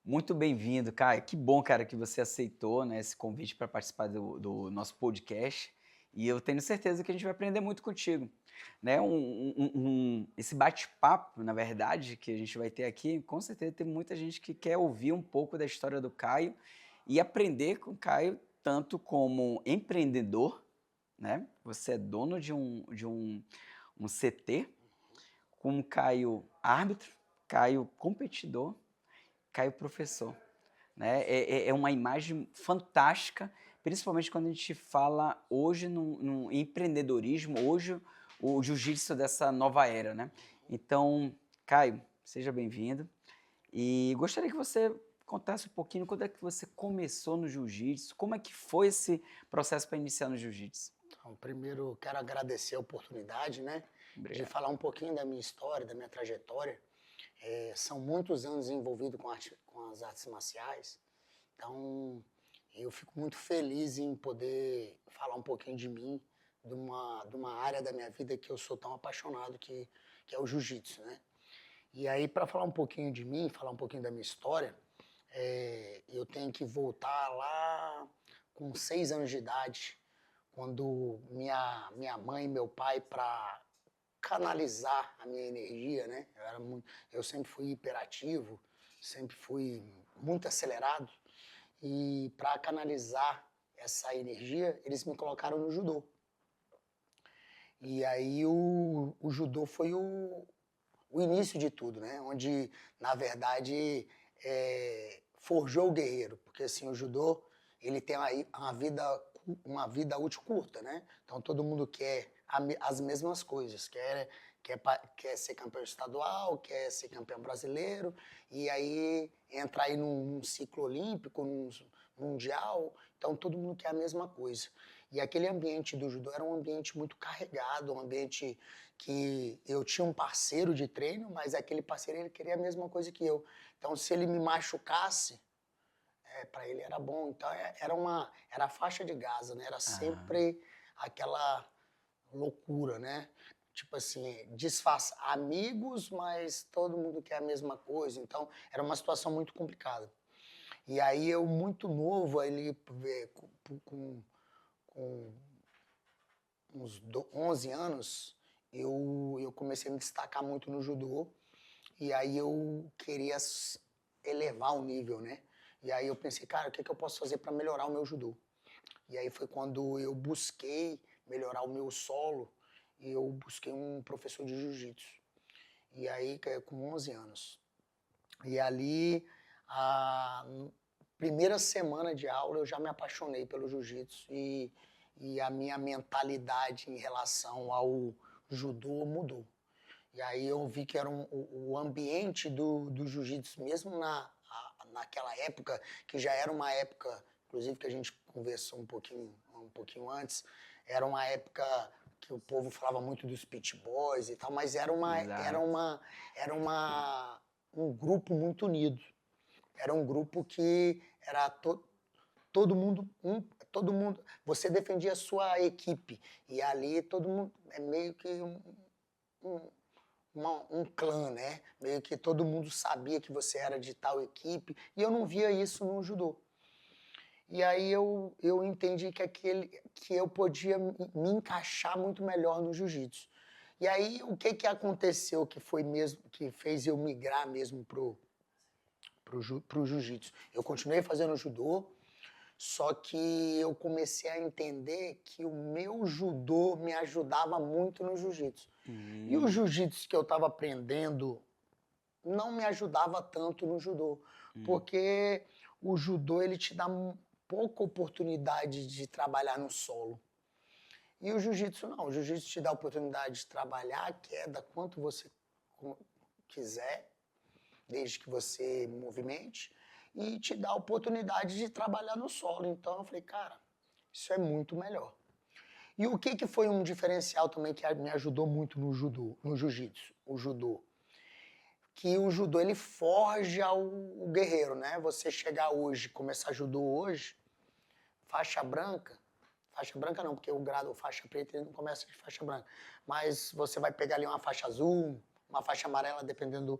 Muito bem-vindo, Caio. Que bom, cara, que você aceitou, né, esse convite para participar do nosso podcast. E eu tenho certeza que a gente vai aprender muito contigo, né? Esse bate-papo, na verdade, que a gente vai ter aqui, com certeza tem muita gente que quer ouvir um pouco da história do Caio e aprender com o Caio, tanto como empreendedor, né? Você é dono de um CT, como Caio árbitro, Caio competidor, Caio professor, né? É uma imagem fantástica, principalmente quando a gente fala hoje no empreendedorismo, hoje o jiu-jitsu dessa nova era, né? Então, Caio, seja bem-vindo. E gostaria que você contasse um pouquinho quando é que você começou no jiu-jitsu, como é que foi esse processo para iniciar no jiu-jitsu? Então, primeiro, quero agradecer a oportunidade, né, de Obrigado. falar um pouquinho da minha história, da minha trajetória. São muitos anos envolvido com as artes marciais, então eu fico muito feliz em poder falar um pouquinho de mim, de uma área da minha vida que eu sou tão apaixonado, que é o jiu-jitsu, né? E aí, para falar um pouquinho de mim, falar um pouquinho da minha história, eu tenho que voltar lá com 6 anos de idade, quando minha mãe e meu pai, para canalizar a minha energia, né? Eu sempre fui hiperativo, sempre fui muito acelerado, e para canalizar essa energia, eles me colocaram no judô. E aí o judô foi o início de tudo, né? Onde, na verdade, forjou o guerreiro, porque assim, o judô ele tem uma vida útil curta, né? Então todo mundo quer as mesmas coisas, quer ser campeão estadual, quer ser campeão brasileiro, e aí entra aí num ciclo olímpico, num mundial, então todo mundo quer a mesma coisa. E aquele ambiente do judô era um ambiente muito carregado, um ambiente que eu tinha um parceiro de treino, mas aquele parceiro ele queria a mesma coisa que eu. Então, se ele me machucasse, para ele era bom. Então, era a faixa de Gaza, né? Era Ah, sempre aquela loucura, né? Tipo assim, disfarça amigos, mas todo mundo quer a mesma coisa. Então, era uma situação muito complicada. E aí, eu muito novo, com uns 11 anos, eu comecei a me destacar muito no judô, e aí eu queria elevar o nível, né? E aí eu pensei, cara, o que eu posso fazer para melhorar o meu judô? E aí foi quando eu busquei melhorar o meu solo, e eu busquei um professor de jiu-jitsu. E aí, com 11 anos. E ali, a primeira semana de aula, eu já me apaixonei pelo jiu-jitsu e a minha mentalidade em relação ao judô mudou. E aí eu vi que era o ambiente do jiu-jitsu, mesmo naquela época, que já era uma época, inclusive que a gente conversou um pouquinho antes, era uma época que o povo falava muito dos pit boys e tal, mas exato. um grupo muito unido. Era um grupo que era todo mundo, você defendia a sua equipe, e ali todo mundo é meio que um, um clã, né? Meio que todo mundo sabia que você era de tal equipe, e eu não via isso no judô. E aí eu entendi que eu podia me encaixar muito melhor no jiu-jitsu. E aí o que aconteceu que foi mesmo que fez eu migrar mesmo pro jiu-jitsu? Eu continuei fazendo judô, só que eu comecei a entender que o meu judô me ajudava muito no jiu-jitsu. E o Hum, jiu-jitsu que eu estava aprendendo não me ajudava tanto no judô, hum. porque o judô ele te dá pouca oportunidade de trabalhar no solo. E o jiu-jitsu não, o jiu-jitsu te dá a oportunidade de trabalhar a queda quanto você quiser, desde que você movimente, e te dá a oportunidade de trabalhar no solo. Então eu falei, cara, isso é muito melhor. E o que foi um diferencial também que me ajudou muito no jiu-jitsu, o judô? Que o judô ele forja o guerreiro, né? Você chegar hoje, começar judô hoje, faixa branca não, porque o grau faixa preta ele não começa de faixa branca, mas você vai pegar ali uma faixa azul, uma faixa amarela, dependendo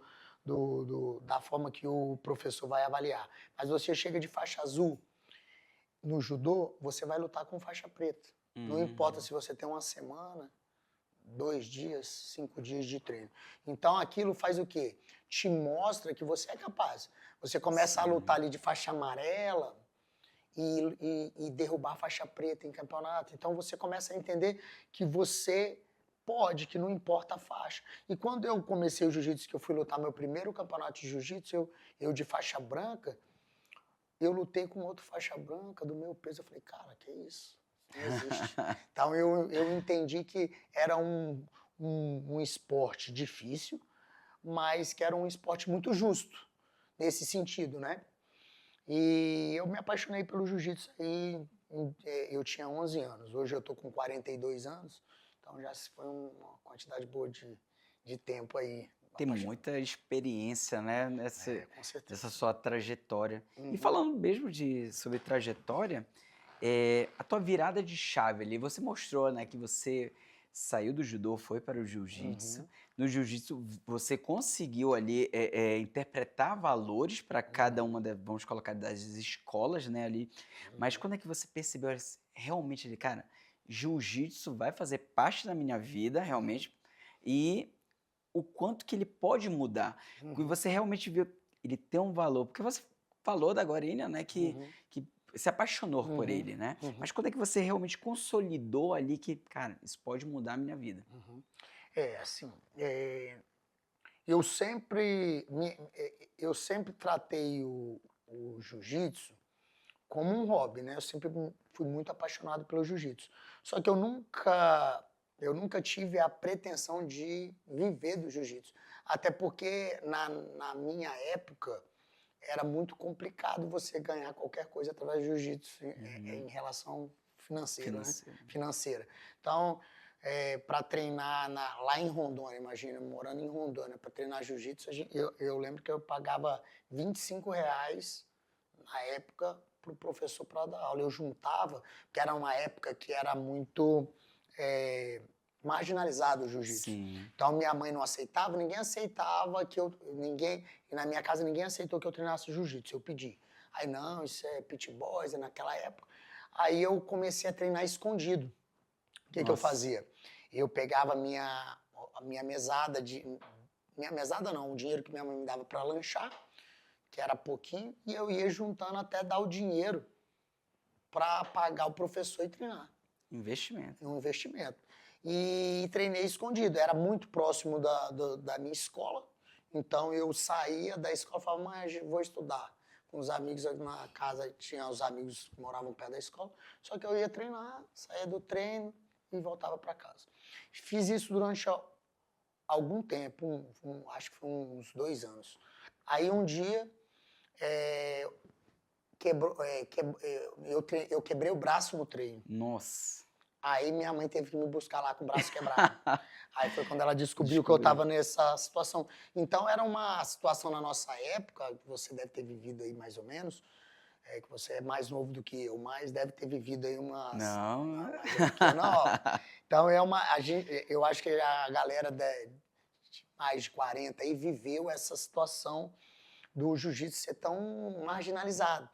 da forma que o professor vai avaliar. Mas você chega de faixa azul no judô, você vai lutar com faixa preta. Não importa se você tem uma semana, 2 dias, 5 dias de treino. Então aquilo faz o quê? Te mostra que você é capaz. Você começa a lutar ali de faixa amarela e derrubar a faixa preta em campeonato. Então você começa a entender que você pode, que não importa a faixa. E quando eu comecei o jiu-jitsu, que eu fui lutar meu primeiro campeonato de jiu-jitsu, eu de faixa branca, eu lutei com outro faixa branca do meu peso. Eu falei, cara, que isso? Não existe. Então eu entendi que era um esporte difícil, mas que era um esporte muito justo, nesse sentido, né? E eu me apaixonei pelo jiu-jitsu aí, eu tinha 11 anos, hoje eu tô com 42 anos, então já se foi uma quantidade boa de tempo aí. Tem muita experiência, né, Com certeza. nessa sua trajetória. E falando mesmo sobre trajetória, a tua virada de chave ali, você mostrou, né, que você saiu do judô, foi para o jiu-jitsu. No jiu-jitsu, você conseguiu ali interpretar valores para cada uma, vamos colocar, das escolas, né, ali. Mas quando é que você percebeu realmente ali, cara, jiu-jitsu vai fazer parte da minha vida, realmente, e o quanto que ele pode mudar? E você realmente viu ele ter um valor, porque você falou da Gorinha, né, que se apaixonou por ele, né? Mas quando é que você realmente consolidou ali que, cara, isso pode mudar a minha vida? Assim, eu sempre tratei o jiu-jitsu como um hobby, né? Eu sempre fui muito apaixonado pelo jiu-jitsu. Só que eu nunca tive a pretensão de viver do jiu-jitsu. Até porque na minha época era muito complicado você ganhar qualquer coisa através do jiu-jitsu em relação financeira, né? Financeira. Então, para treinar lá em Rondônia, imagina, morando em Rondônia, para treinar jiu-jitsu, eu lembro que eu pagava R$ 25 na época para o professor para dar aula. Eu juntava, porque era uma época que era muito marginalizado o jiu-jitsu. Então minha mãe não aceitava, ninguém aceitava e na minha casa ninguém aceitou que eu treinasse jiu-jitsu. Eu pedi. Aí não, isso é pit boys, é naquela época. Aí eu comecei a treinar escondido. O que eu fazia? Eu pegava a minha mesada minha mesada não, o dinheiro que minha mãe me dava para lanchar, que era pouquinho, e eu ia juntando até dar o dinheiro para pagar o professor e treinar. Investimento. Um investimento. E treinei escondido, era muito próximo da minha escola, então eu saía da escola e falava, mãe, vou estudar. Com os amigos na casa, tinha os amigos que moravam perto da escola, só que eu ia treinar, saía do treino e voltava para casa. Fiz isso durante algum tempo, acho que foi uns 2 anos. Aí um dia, eu quebrei o braço no treino. Nossa. Aí minha mãe teve que me buscar lá com o braço quebrado. Aí foi quando ela descobriu que eu estava nessa situação. Então era uma situação na nossa época, que você deve ter vivido aí mais ou menos, que você é mais novo do que eu, mas deve ter vivido aí umas... Não. Não. Então eu acho que a galera de mais de 40 aí viveu essa situação do jiu-jitsu ser tão marginalizado.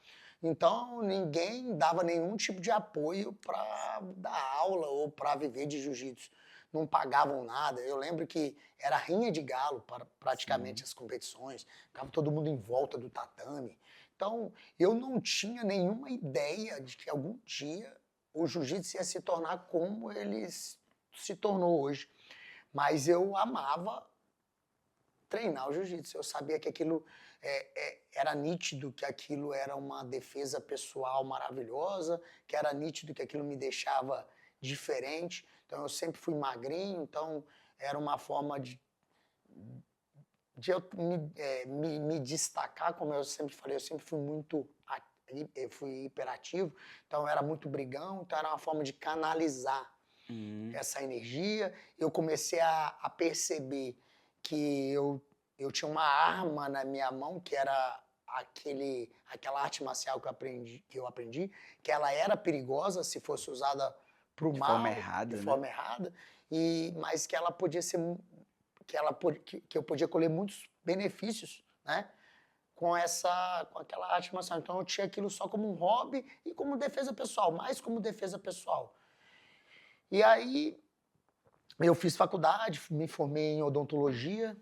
Então, ninguém dava nenhum tipo de apoio para dar aula ou para viver de jiu-jitsu. Não pagavam nada. Eu lembro que era rinha de galo para praticamente as competições. Ficava todo mundo em volta do tatame. Então, eu não tinha nenhuma ideia de que algum dia o jiu-jitsu ia se tornar como ele se tornou hoje. Mas eu amava treinar o jiu-jitsu. Eu sabia que aquilo era nítido, que aquilo era uma defesa pessoal maravilhosa, que era nítido que aquilo me deixava diferente. Então eu sempre fui magrinho, então era uma forma de eu me destacar, como eu sempre falei, eu sempre fui fui hiperativo, então eu era muito brigão, então era uma forma de canalizar essa energia. Eu comecei a perceber que eu tinha uma arma na minha mão, que era aquela arte marcial que eu aprendi, que ela era perigosa se fosse usada para o mal, forma errada, de forma errada, mas que ela podia ser, que eu podia colher muitos benefícios, né? Com aquela arte marcial. Então eu tinha aquilo só como um hobby e como defesa pessoal, mais como defesa pessoal. E aí eu fiz faculdade, me formei em odontologia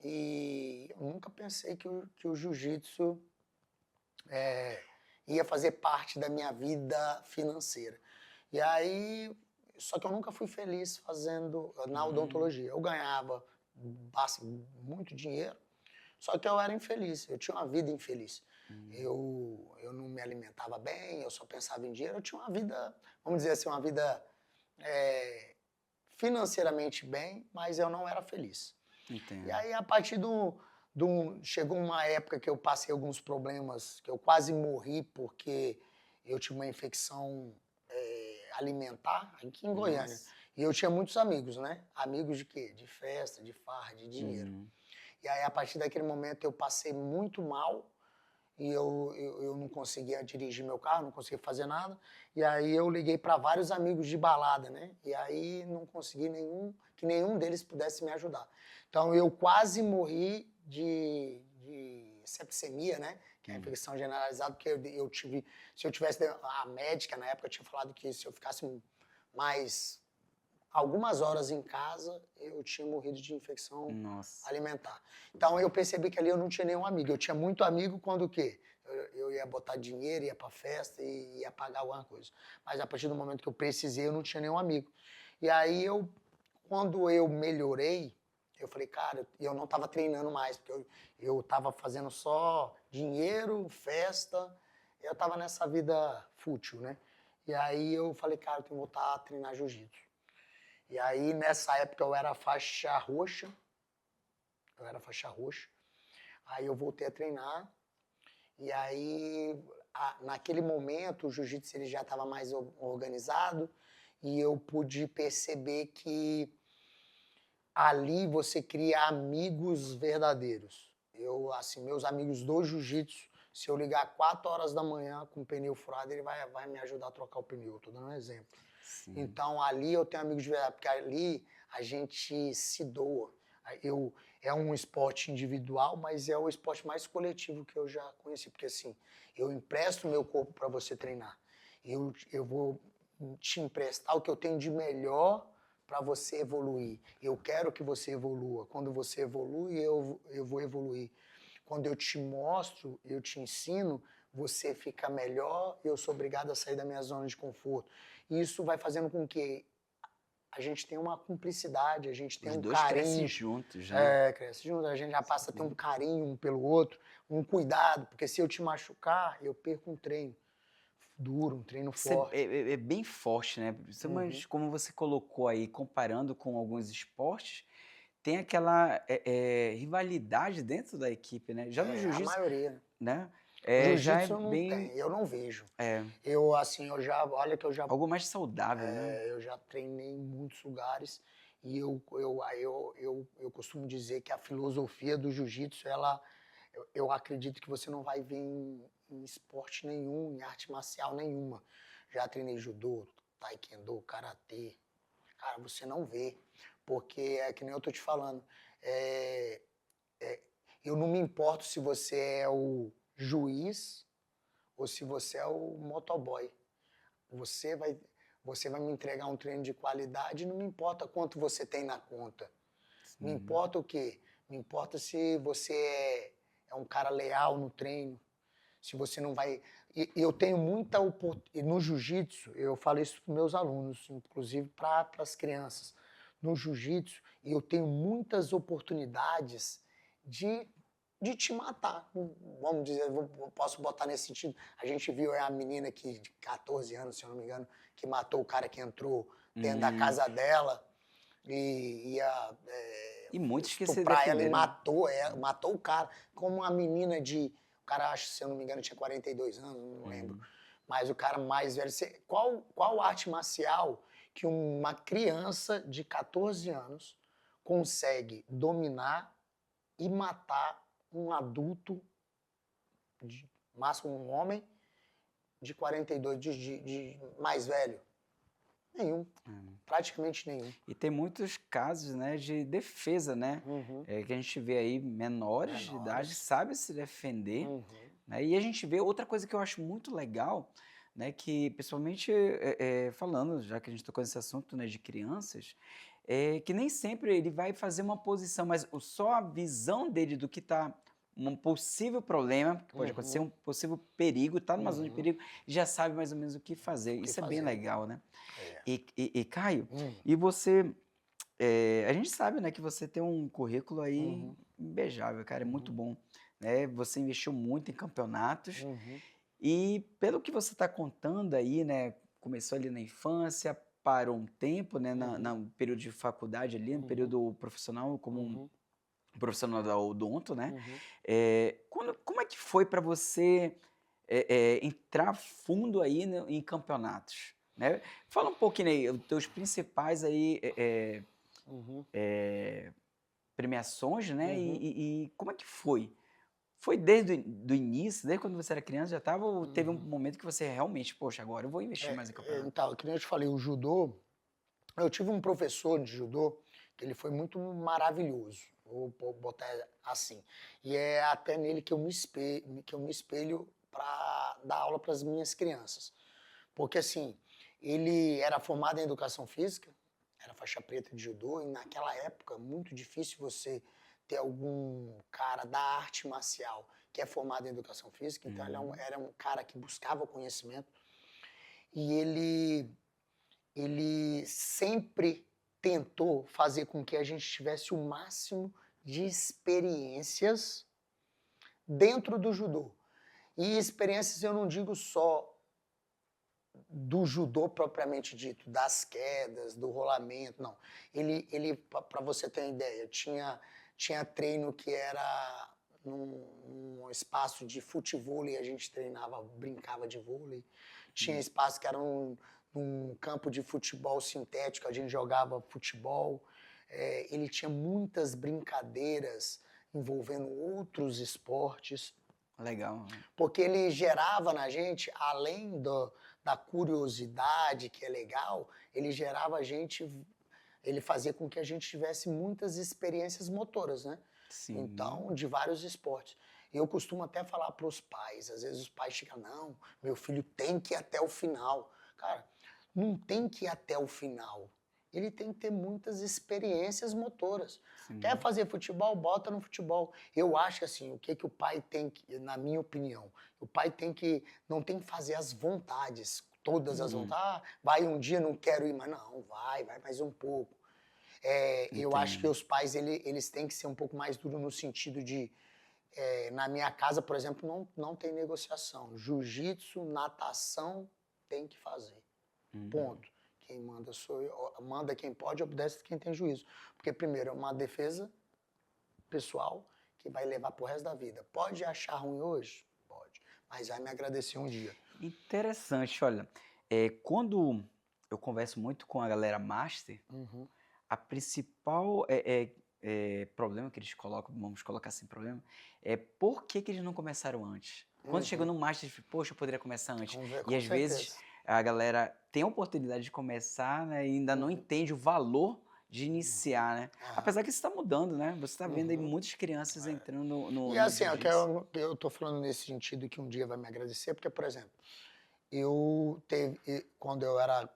e eu nunca pensei que o jiu-jitsu ia fazer parte da minha vida financeira. E aí, só que eu nunca fui feliz fazendo na odontologia. Eu ganhava muito dinheiro, só que eu era infeliz, eu tinha uma vida infeliz. Eu não me alimentava bem, eu só pensava em dinheiro, eu tinha uma vida, vamos dizer assim, uma vida financeiramente bem, mas eu não era feliz. Entendo. E aí, a partir chegou uma época que eu passei alguns problemas, que eu quase morri porque eu tive uma infecção alimentar aqui em Goiânia. Nossa. E eu tinha muitos amigos, né? Amigos de quê? De festa, de farra, de dinheiro. E aí, a partir daquele momento, eu passei muito mal e eu não conseguia dirigir meu carro, não conseguia fazer nada. E aí, eu liguei para vários amigos de balada, né? E aí, não consegui que nenhum deles pudesse me ajudar. Então, eu quase morri de septicemia, né? Que é a infecção generalizada, porque eu tive... Se eu tivesse... A médica, na época, tinha falado que se eu ficasse mais algumas horas em casa, eu tinha morrido de infecção alimentar. Então, eu percebi que ali eu não tinha nenhum amigo. Eu tinha muito amigo quando o quê? Eu ia botar dinheiro, ia pra festa e ia pagar alguma coisa. Mas a partir do momento que eu precisei, eu não tinha nenhum amigo. E aí, quando eu melhorei, eu falei, cara, eu não estava treinando mais, porque eu estava fazendo só dinheiro, festa, eu estava nessa vida fútil, né? E aí eu falei, cara, eu tenho que voltar a treinar jiu-jitsu. E aí, nessa época, eu era faixa roxa. Aí eu voltei a treinar. E aí, naquele momento, o jiu-jitsu ele já estava mais organizado. E eu pude perceber que ali você cria amigos verdadeiros. Meus amigos do jiu-jitsu, se eu ligar 4 horas da manhã com o pneu furado, ele vai me ajudar a trocar o pneu. Estou dando um exemplo. Sim. Então, ali eu tenho amigos de verdade, porque ali a gente se doa. É um esporte individual, mas é o esporte mais coletivo que eu já conheci. Porque assim, eu empresto meu corpo para você treinar. Eu vou te emprestar o que eu tenho de melhor para você evoluir. Eu quero que você evolua. Quando você evolui, eu vou evoluir. Quando eu te mostro, eu te ensino, você fica melhor, eu sou obrigado a sair da minha zona de conforto. E isso vai fazendo com que a gente tenha uma cumplicidade, a gente tenha um carinho. Os dois crescem juntos, né? Cresce juntos, a gente já passa a ter um carinho um pelo outro, um cuidado, porque se eu te machucar, eu perco um treino duro, um treino forte. É bem forte, né? Mas como você colocou aí, comparando com alguns esportes, tem aquela rivalidade dentro da equipe, né? Já no jiu-jitsu... A maioria. Né? Jiu-jitsu não tem, eu não vejo. Olha que eu já... Algo mais saudável, né? Eu já treinei em muitos lugares e eu costumo dizer que a filosofia do jiu-jitsu, eu acredito que você não vai ver em esporte nenhum, em arte marcial nenhuma. Já treinei judô, taekwondo, karatê. Cara, você não vê, porque é que nem eu tô te falando. Eu não me importo se você é o juiz ou se você é o motoboy. Você vai me entregar um treino de qualidade, não me importa quanto você tem na conta. Sim. Me importa o quê? Me importa se você é um cara leal no treino, se você não vai... Eu tenho muita oportunidade... No jiu-jitsu, eu falo isso para os meus alunos, inclusive para as crianças. No jiu-jitsu, eu tenho muitas oportunidades de te matar. Vamos dizer, posso botar nesse sentido. A gente viu a menina que, de 14 anos, se eu não me engano, que matou o cara que entrou dentro da casa dela e ia muitos que se estuprar ela e defenderam. matou o cara. Como uma menina de... O cara, acho, se eu não me engano, tinha 42 anos, não lembro. Mas o cara mais velho... Qual arte marcial que uma criança de 14 anos consegue dominar e matar um adulto, máximo um homem, de 42, de mais velho? Nenhum. praticamente nenhum. E tem muitos casos, né, de defesa, né? Que a gente vê aí menores de idade, sabem se defender, né? E a gente vê outra coisa que eu acho muito legal, né, que principalmente falando, já que a gente tocou nesse assunto, né, de crianças, que nem sempre ele vai fazer uma posição, mas só a visão dele do que está um possível problema, que pode acontecer, um possível perigo, está numa zona de perigo, já sabe mais ou menos o que fazer. Isso é bem legal, né? É. E Caio, e você, a gente sabe, né, que você tem um currículo aí invejável, cara, é muito bom, né? Você investiu muito em campeonatos e pelo que você está contando aí, né, começou ali na infância, parou um tempo, né, no período de faculdade ali, no período profissional, como um profissional da odonto, né? Como é que foi para você entrar fundo aí em campeonatos, né? Fala um pouquinho aí, os teus principais aí premiações, né? E como é que foi? Foi desde do início, desde quando você era criança já estava, ou teve um momento que você realmente, poxa, agora eu vou investir mais em campeonato? Então, que nem eu te falei, o judô, eu tive um professor de judô que ele foi muito maravilhoso, vou botar assim. E é até nele que eu me espelho para dar aula para as minhas crianças. Porque assim, ele era formado em educação física, era faixa preta de judô, e naquela época muito difícil você ter algum cara da arte marcial que é formado em educação física, então ele era um cara que buscava conhecimento e ele sempre tentou fazer com que a gente tivesse o máximo de experiências dentro do judô. E experiências eu não digo só do judô propriamente dito, das quedas, do rolamento, não. Ele para você ter uma ideia, tinha treino que era num espaço de futevôlei, a gente treinava, brincava de vôlei. Tinha espaço que era num campo de futebol sintético, a gente jogava futebol. Ele tinha muitas brincadeiras envolvendo outros esportes. Legal. Porque ele gerava na gente, além da curiosidade, que é legal, ele gerava a gente, ele fazia com que a gente tivesse muitas experiências motoras, né? Sim. Então, de vários esportes. E eu costumo até falar para os pais, às vezes os pais chegam, não, meu filho tem que ir até o final. Cara, não tem que ir até o final. Ele tem que ter muitas experiências motoras. Sim. Quer fazer futebol? Bota no futebol. Eu acho assim, o que o pai tem que, na minha opinião, o pai não tem que fazer as vontades, todas as vontades. Ah, vai um dia, não quero ir, mas não, vai mais um pouco. Eu acho que os pais, eles têm que ser um pouco mais duros no sentido de, na minha casa, por exemplo, não tem negociação. Jiu-jitsu, natação, tem que fazer. Ponto. Quem manda sou eu, manda quem pode, obedece quem tem juízo. Porque, primeiro, é uma defesa pessoal que vai levar pro resto da vida. Pode achar ruim hoje? Pode. Mas vai me agradecer um dia. Interessante, olha, quando eu converso muito com a galera master, a principal problema que eles colocam, vamos colocar assim, problema, é por que eles não começaram antes? Quando chegou no master, poxa, eu poderia começar antes. Com E às vezes a galera tem a oportunidade de começar, né, e ainda não entende o valor de iniciar, né? Apesar que isso está mudando, né? Você está vendo aí muitas crianças entrando no E assim, jiu-jitsu. eu tô falando nesse sentido que um dia vai me agradecer, porque, por exemplo, quando eu era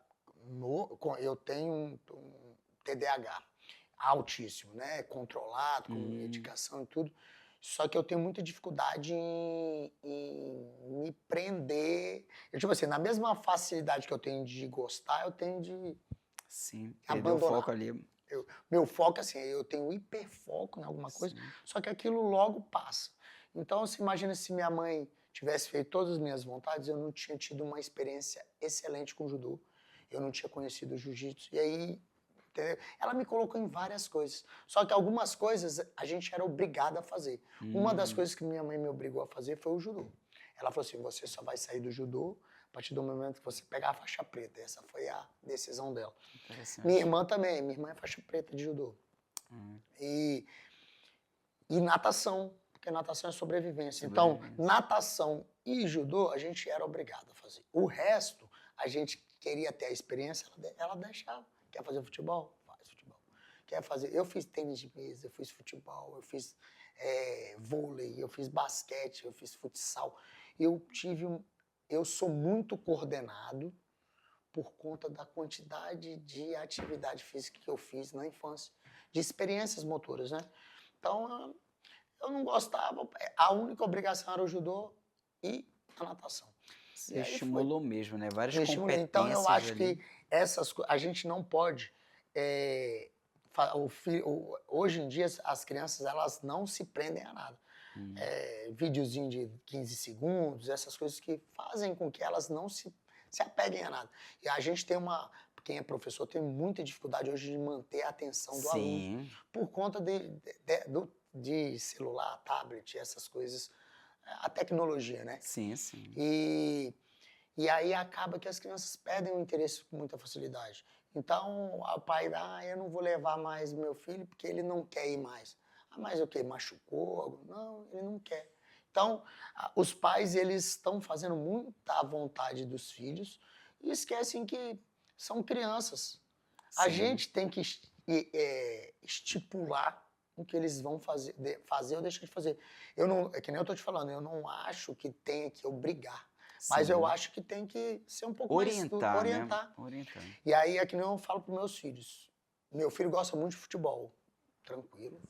eu tenho um TDAH altíssimo, né? Controlado, com medicação e tudo. Só que eu tenho muita dificuldade em me prender. Tipo assim, na mesma facilidade que eu tenho de gostar, eu tenho de Sim, perdeu o abandonar. foco ali. Meu foco, assim, eu tenho hiperfoco em alguma coisa, só que aquilo logo passa. Então, você imagina se minha mãe tivesse feito todas as minhas vontades, eu não tinha tido uma experiência excelente com judô, eu não tinha conhecido o jiu-jitsu. E aí, entendeu? Ela me colocou em várias coisas. Só que algumas coisas a gente era obrigado a fazer. Uma das coisas que minha mãe me obrigou a fazer foi o judô. Ela falou assim, você só vai sair do judô a partir do momento que você pegar a faixa preta. Essa foi a decisão dela. Minha irmã também, minha irmã é faixa preta de judô. E natação, porque natação é sobrevivência. Então, natação e judô a gente era obrigado a fazer. O resto, a gente queria ter a experiência, ela deixava. Que quer fazer futebol? Faz futebol. Quer fazer? Eu fiz tênis de mesa, eu fiz futebol, eu fiz vôlei, eu fiz basquete, eu fiz futsal. Eu sou muito coordenado por conta da quantidade de atividade física que eu fiz na infância, de experiências motoras, né? Então, eu não gostava, a única obrigação era o judô e a natação. Você E aí foi. estimulou mesmo, né? Várias Me estimulei. Então, eu competências acho ali. que a gente não pode. Hoje em dia, as crianças elas não se prendem a nada. Videozinho de 15 segundos, essas coisas que fazem com que elas não se apeguem a nada. E a gente tem quem é professor tem muita dificuldade hoje de manter a atenção do aluno Sim, por conta de celular, tablet, essas coisas, a tecnologia, né? sim, sim. E aí acaba que as crianças perdem o interesse com muita facilidade. Então, o pai, eu não vou levar mais meu filho porque ele não quer ir mais. Ah, mas o quê? Machucou? Não, ele não quer. Então, os pais, eles estão fazendo muita vontade dos filhos e esquecem que são crianças. A Sim. gente tem que estipular o que eles vão fazer ou deixar de fazer. É que nem eu estou te falando, eu não acho que tenha que obrigar. Mas Sim. eu acho que tem que ser um pouco Orientar, mais... Orientar. né? Orientar. E aí é que nem eu falo para meus filhos. Meu filho gosta muito de futebol. Tranquilo,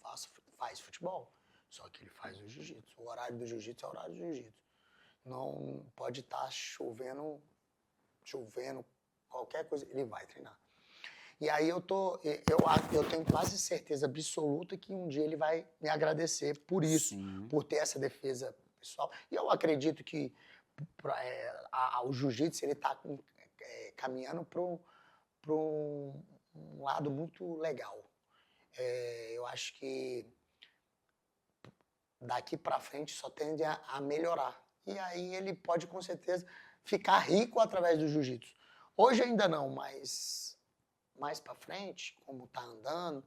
faz futebol. Só que ele faz o jiu-jitsu. O horário do jiu-jitsu é o horário do jiu-jitsu. Não pode estar chovendo, qualquer coisa, ele vai treinar. E aí eu tenho quase certeza absoluta que um dia ele vai me agradecer por isso, Sim. por ter essa defesa pessoal. E eu acredito que o jiu-jitsu ele está caminhando para um lado muito legal. Eu acho que daqui para frente só tende a melhorar. E aí ele pode com certeza ficar rico através do jiu-jitsu. Hoje ainda não, mas mais para frente, como está andando,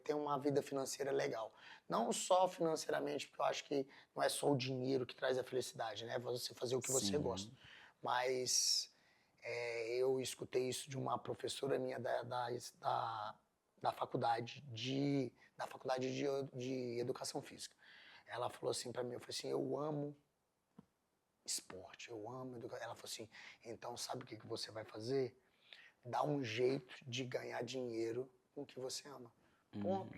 ter uma vida financeira legal. Não só financeiramente, porque eu acho que não é só o dinheiro que traz a felicidade, né? Você fazer o que você gosta. Mas eu escutei isso de uma professora minha da faculdade de educação física. Ela falou assim para mim, eu falei assim, eu amo esporte, eu amo educação. Ela falou assim, então sabe o que você vai fazer? Dá um jeito de ganhar dinheiro com o que você ama. Ponto.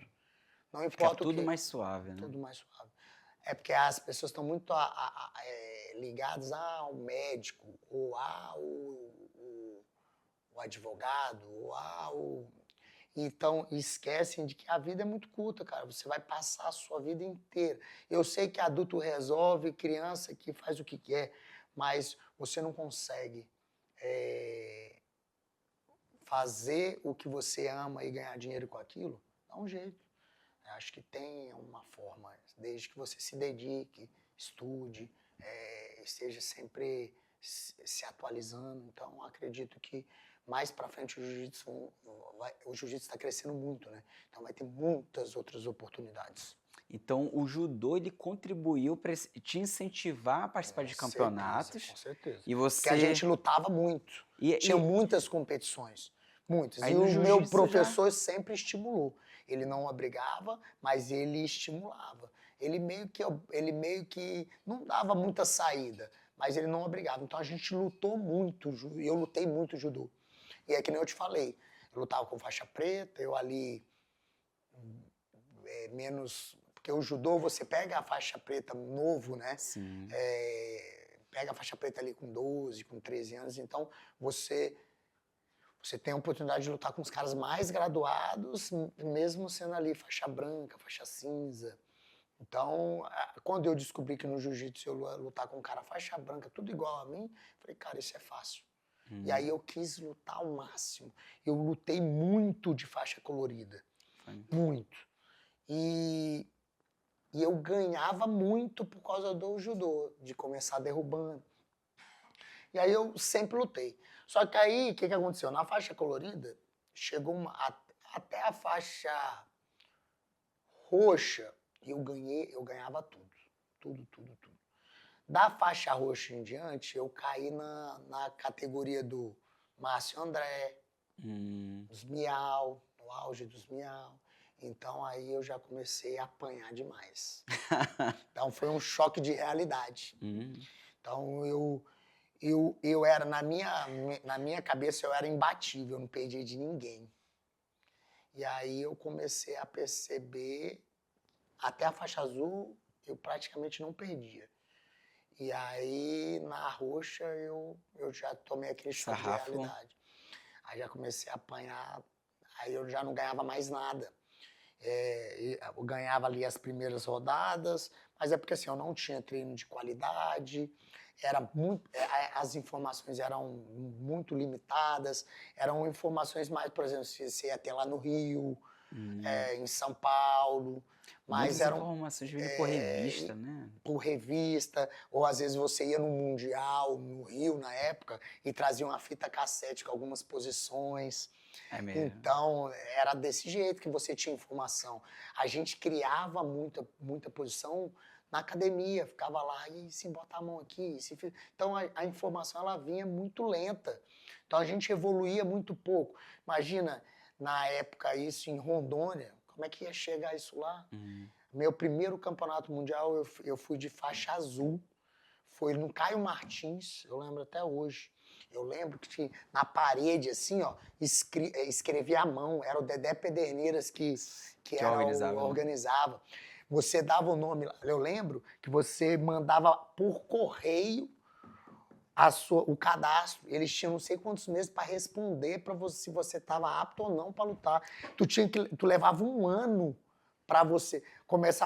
Não importa Fica tudo o quê. mais suave, né? Tudo mais suave. É porque as pessoas estão muito ligadas ao médico, ou o advogado, ou então esquecem de que a vida é muito curta, cara. Você vai passar a sua vida inteira. Eu sei que adulto resolve, criança que faz o que quer, mas você não consegue fazer o que você ama e ganhar dinheiro com aquilo, dá um jeito. Eu acho que tem uma forma, desde que você se dedique, estude, esteja sempre se atualizando. Então, acredito que mais para frente o jiu-jitsu está crescendo muito, né? Então, vai ter muitas outras oportunidades. Então, o judô ele contribuiu para te incentivar a participar de campeonatos. Com certeza. E você... Porque a gente lutava muito. Tinha muitas competições. Muitas. Aí e no o meu jiu-jitsu professor sempre estimulou. Ele não obrigava, mas ele estimulava. Ele meio que não dava muita saída, mas ele não obrigava. Então a gente lutou muito, eu lutei muito judô. E é que nem eu te falei, eu lutava com faixa preta, eu ali menos... Porque o judô, você pega a faixa preta novo, né? Sim. Pega a faixa preta ali com 12, com 13 anos, então você tem a oportunidade de lutar com os caras mais graduados, mesmo sendo ali faixa branca, faixa cinza. Então, quando eu descobri que no jiu-jitsu eu ia lutar com um cara faixa branca, tudo igual a mim, falei, cara, isso é fácil. E aí eu quis lutar ao máximo. Eu lutei muito de faixa colorida. Muito. E eu ganhava muito por causa do judô, de começar derrubando. E aí eu sempre lutei. Só que aí, o que aconteceu? Na faixa colorida, chegou até a faixa roxa, e eu ganhava tudo. Tudo. Da faixa roxa em diante, eu caí na categoria do Márcio André, Os miau, no auge dos miau. Então aí eu já comecei a apanhar demais. Então foi um choque de realidade. Então eu era, na minha cabeça, eu era imbatível, eu não perdia de ninguém. E aí eu comecei a perceber, até a faixa azul, eu praticamente não perdia. E aí, na roxa, eu já tomei aquele choque de Sarrafo. realidade. Aí já comecei a apanhar, aí eu já não ganhava mais nada. Eu ganhava ali as primeiras rodadas, mas é porque assim, eu não tinha treino de qualidade, as informações eram muito limitadas, eram informações mais, por exemplo, se você ia ter lá no Rio, em São Paulo, mas Muitas eram informações vindo por revista, né? por revista, ou às vezes você ia no Mundial, no Rio na época, e trazia uma fita cassete com algumas posições. É mesmo. Então, era desse jeito que você tinha informação. A gente criava muita posição na academia, ficava lá e se botar a mão aqui. Então, a informação ela vinha muito lenta. Então, a gente evoluía muito pouco. Imagina, na época, isso em Rondônia, como é que ia chegar isso lá? Meu primeiro campeonato mundial, eu fui de faixa azul. Foi no Caio Martins, eu lembro até hoje. Eu lembro que tinha, na parede, assim, ó, escrevia à mão. Era o Dedé Pederneiras que organizava. Você dava o nome lá. Eu lembro que você mandava por correio o cadastro. Eles tinham não sei quantos meses para responder para você se você estava apto ou não para lutar. Tu levava um ano para você.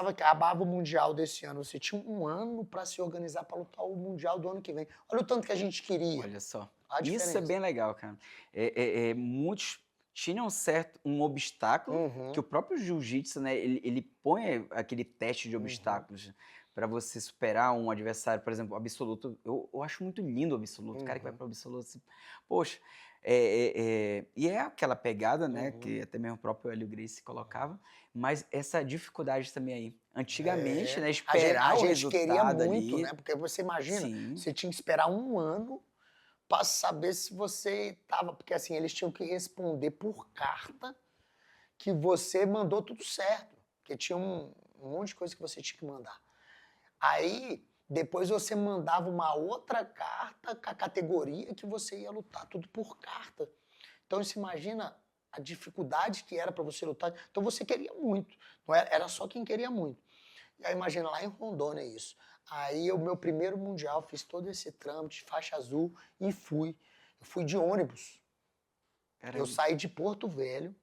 Acabava o Mundial desse ano. Você tinha um ano para se organizar para lutar o Mundial do ano que vem. Olha o tanto que a gente queria. Olha só. A diferença. Isso é bem legal, cara. Muitos tinham um obstáculo que o próprio jiu-jitsu, né, ele põe aquele teste de obstáculos para você superar um adversário, por exemplo, o absoluto. Eu acho muito lindo o absoluto. O cara que vai para o absoluto, assim, poxa, e é aquela pegada, né, que até mesmo o próprio Hélio Gracie colocava, mas essa dificuldade também aí. Antigamente, né, esperar a o gente resultado queria muito, ali, né? Porque você imagina, sim, você tinha que esperar um ano para saber se você estava. Porque assim, eles tinham que responder por carta que você mandou tudo certo. Porque tinha um monte de coisa que você tinha que mandar. Aí, depois você mandava uma outra carta com a categoria que você ia lutar, tudo por carta. Então, você imagina a dificuldade que era para você lutar. Então, você queria muito. Não era só quem queria muito. E aí, imagina, lá em Rondônia isso. Aí, o meu primeiro mundial, fiz todo esse trâmite, faixa azul, e fui. Eu fui de ônibus. Caramba. Eu saí de Porto Velho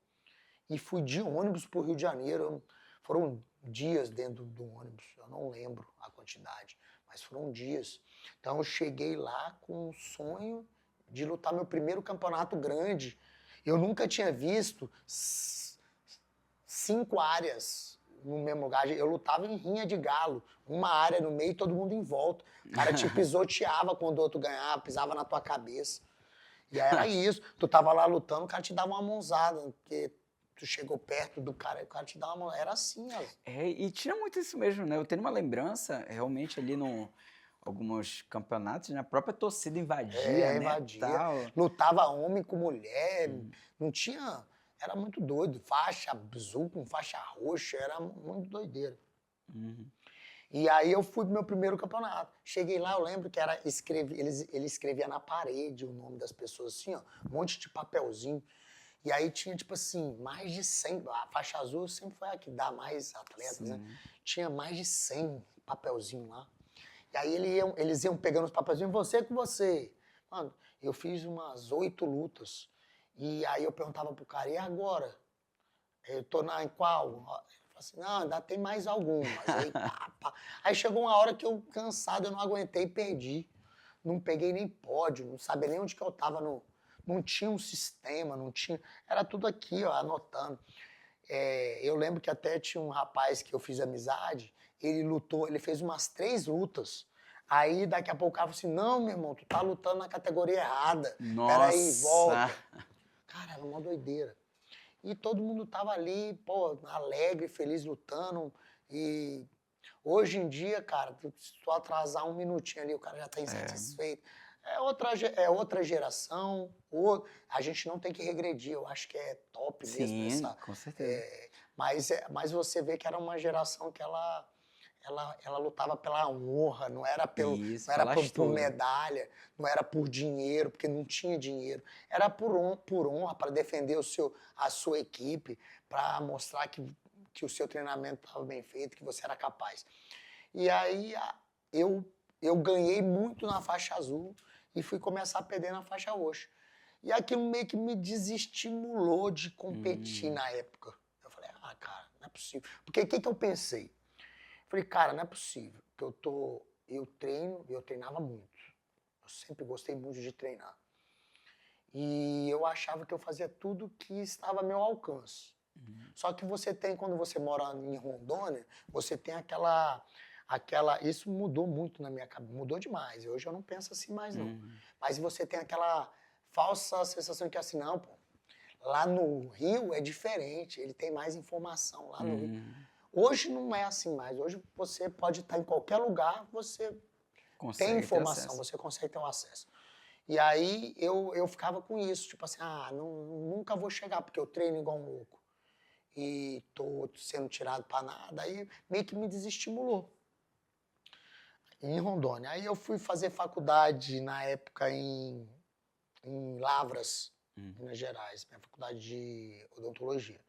e fui de ônibus para o Rio de Janeiro. Foram dias dentro do ônibus, eu não lembro a quantidade, mas foram dias. Então eu cheguei lá com o sonho de lutar meu primeiro campeonato grande. Eu nunca tinha visto 5 áreas no mesmo lugar. Eu lutava em rinha de galo, uma área no meio e todo mundo em volta. O cara te pisoteava quando o outro ganhava, pisava na tua cabeça. E aí era isso. Tu tava lá lutando, o cara te dava uma mãozada, porque tu chegou perto do cara e o cara te dá uma mão. Era assim, ó. E tinha muito isso mesmo, né? Eu tenho uma lembrança, realmente, ali alguns campeonatos, né? A própria torcida invadia, né? Invadia. Tal. Lutava homem com mulher, não tinha... Era muito doido. Faixa azul com faixa roxa, era muito doideira. E aí eu fui pro meu primeiro campeonato. Cheguei lá, eu lembro que ele escrevia na parede o nome das pessoas, assim, ó, um monte de papelzinho. E aí tinha, tipo assim, mais de 100, a faixa azul sempre foi a que dá mais atletas, né? Tinha mais de 100 papelzinhos lá. E aí eles iam pegando os papelzinhos, você com você. Mano, eu fiz umas 8 lutas. E aí eu perguntava pro cara, e agora? Eu tô em qual? Ele falou assim, não, ainda tem mais algumas. Aí, pá. Aí chegou uma hora que eu, cansado, eu não aguentei e perdi. Não peguei nem pódio, não sabia nem onde que eu tava Não tinha um sistema, não tinha... Era tudo aqui, ó, anotando. Eu lembro que até tinha um rapaz que eu fiz amizade, ele lutou, ele fez umas 3 lutas. Aí daqui a pouco o cara falou assim, não, meu irmão, tu tá lutando na categoria errada. Nossa! Peraí, volta. Cara, era uma doideira. E todo mundo tava ali, pô, alegre, feliz, lutando. E hoje em dia, cara, se tu atrasar um minutinho ali, o cara já tá insatisfeito. É outra geração, a gente não tem que regredir, eu acho que é top mesmo Sim, com certeza. mas você vê que era uma geração que ela lutava pela honra, Isso, não era por falastura. medalha, não era por dinheiro, porque não tinha dinheiro. Era por honra, para defender a sua equipe, para mostrar que o seu treinamento estava bem feito, que você era capaz. E aí eu, eu ganhei muito na faixa azul e fui começar a perder na faixa roxa. E aquilo meio que me desestimulou de competir Hum, na época. Eu falei, cara, não é possível. Porque o que eu pensei? Falei, cara, não é possível que eu treino, e eu treinava muito. Eu sempre gostei muito de treinar. E eu achava que eu fazia tudo que estava a meu alcance. hum, Só que quando você mora em Rondônia, você tem isso mudou muito na minha cabeça, mudou demais. Hoje eu não penso assim mais não. hum, Mas você tem aquela falsa sensação que assim, não, pô, lá no Rio é diferente, ele tem mais informação lá no Rio. hum. Hoje não é assim mais. Hoje você pode estar em qualquer lugar, você tem Consegue ter informação, acesso. você consegue ter o acesso. E aí eu ficava com isso, tipo assim, nunca vou chegar, porque eu treino igual um louco. E tô sendo tirado para nada. Aí meio que me desestimulou em Rondônia. Aí eu fui fazer faculdade na época em Lavras, Hum, Minas Gerais, minha faculdade de odontologia.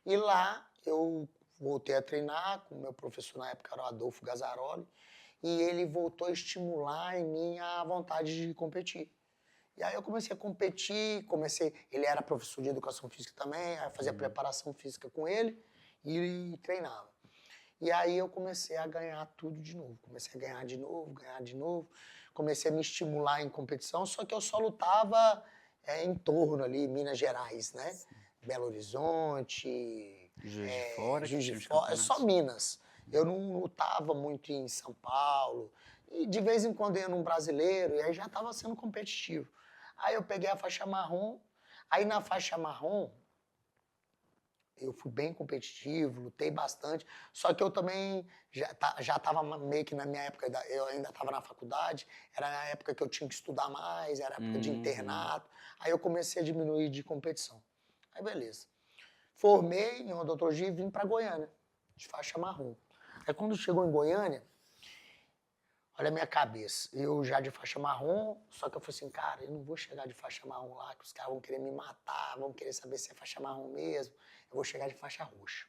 E lá eu voltei a treinar com o meu professor na época, era o Adolfo Gazzaroli, e ele voltou a estimular em mim a vontade de competir. E aí eu comecei a competir, ele era professor de educação física também, aí eu fazia hum. preparação física com ele e treinava. E aí eu comecei a ganhar tudo de novo, comecei a ganhar de novo, comecei a me estimular em competição, só que eu só lutava em torno ali, Minas Gerais, né? Sim. Belo Horizonte, Juiz de Fora, que Juiz de tinha os Fora, é só campeonatos. Minas. Eu não lutava muito em São Paulo, e de vez em quando ia num brasileiro, e aí já estava sendo competitivo. Aí eu peguei a faixa marrom, aí na faixa marrom, eu fui bem competitivo, lutei bastante, só que eu também já estava meio que na minha época, eu ainda estava na faculdade, era na época que eu tinha que estudar mais, era época de Uhum. internato, aí eu comecei a diminuir de competição. Aí beleza. Formei em odontologia e vim para Goiânia, de faixa marrom. Aí quando chegou em Goiânia, olha a minha cabeça, eu já de faixa marrom, só que eu falei assim, cara, eu não vou chegar de faixa marrom lá, que os caras vão querer me matar, vão querer saber se é faixa marrom mesmo, eu vou chegar de faixa roxa.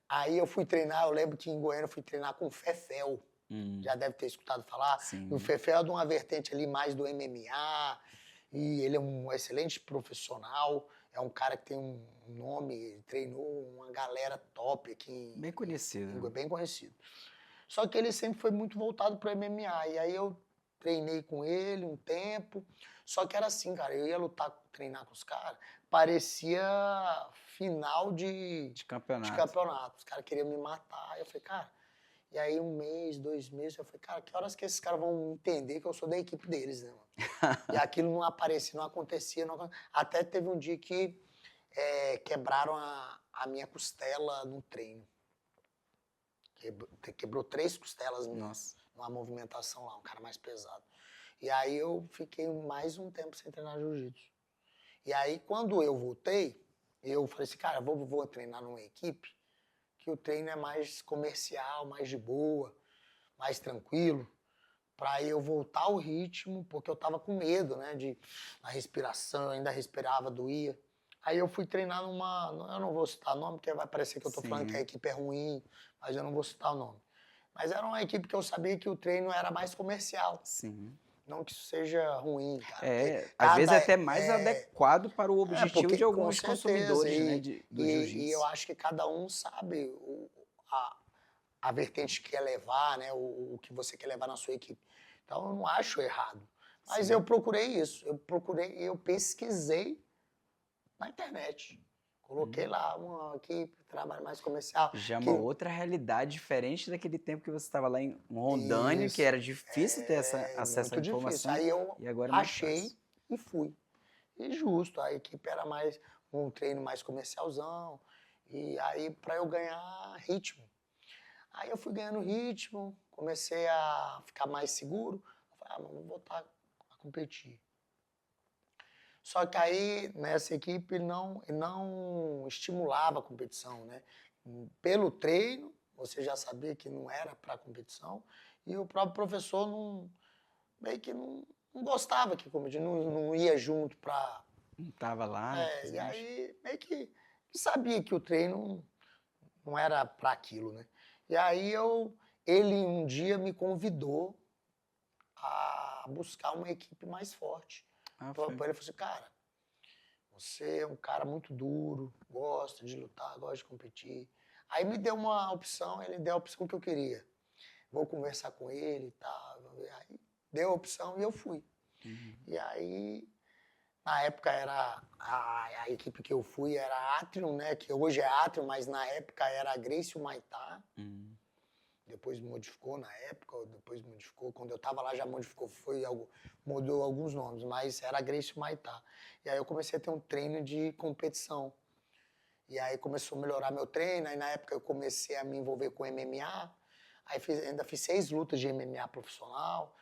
Aí eu fui treinar, eu lembro que em Goiânia eu fui treinar com o Fefel, já deve ter escutado falar, e o Sim. Fefel é de uma vertente ali mais do MMA, e ele é um excelente profissional, é um cara que tem um nome, treinou uma galera top aqui, Bem conhecido. bem conhecido. Só que ele sempre foi muito voltado para o MMA. E aí eu treinei com ele um tempo. Só que era assim, cara, eu ia treinar com os caras, parecia final De de campeonato. campeonato. Os caras queriam me matar. Eu falei, cara, e aí 1 mês, 2 meses, eu falei, cara, que horas que esses caras vão entender que eu sou da equipe deles, né, mano? E aquilo não aparecia, não acontecia. Até teve um dia que quebraram a minha costela no treino. Quebrou 3 costelas minhas Nossa. numa movimentação lá, um cara mais pesado. E aí eu fiquei mais um tempo sem treinar jiu-jitsu. E aí quando eu voltei, eu falei assim, cara, vou treinar numa equipe que o treino é mais comercial, mais de boa, mais tranquilo, para eu voltar ao ritmo, porque eu tava com medo, né, a respiração, eu ainda respirava, doía. Aí eu fui treinar eu não vou citar nome, porque vai parecer que eu tô falando que a Sim, equipe é ruim, mas eu não vou citar o nome. Mas era uma equipe que eu sabia que o treino era mais comercial. sim. Não que isso seja ruim, cara, porque É, às vezes é até mais é, adequado para o objetivo de com alguns certeza, consumidores, né, do e eu jiu-jitsu. acho que cada um sabe a, a vertente que quer levar, né, o que você quer levar na sua equipe. Então eu não acho errado. Mas eu Sim. procurei isso, eu pesquisei na internet. Coloquei Hum. lá uma equipe, trabalho mais comercial, Já é uma que outra realidade diferente daquele tempo que você estava lá em Rondônia, que isso era difícil ter acesso à muito difícil. informação, Aí eu e agora é mais fácil. achei e fui. E justo, a equipe era mais um treino mais comercialzão. E aí para eu ganhar ritmo. Aí eu fui ganhando ritmo, comecei a ficar mais seguro. mano, vou voltar a competir. Só que aí, nessa equipe, não estimulava a competição, né? Pelo treino, você já sabia que não era para competição, e o próprio professor meio que não gostava que competia, não ia junto para... Não tava lá, né? E aí, meio que sabia que o treino não era para aquilo, né? E aí ele um dia me convidou a buscar uma equipe mais forte. Ah, Ele foi. falou assim, cara, você é um cara muito duro, gosta de lutar, gosta de competir. Aí me deu uma opção, ele deu a opção que eu queria. Vou conversar com ele e tal. Aí deu a opção e eu fui. Uhum. E aí, na época era a equipe que eu fui era a Atrium, né? Que hoje é Atrium, mas na época era a Gracie Humaitá. Uhum. Depois modificou na época, depois modificou. Quando eu estava lá já modificou, mudou alguns nomes, mas era a Gracie Humaitá. E aí eu comecei a ter um treino de competição. E aí começou a melhorar meu treino, aí na época eu comecei a me envolver com MMA. Aí ainda fiz 6 lutas de MMA profissional.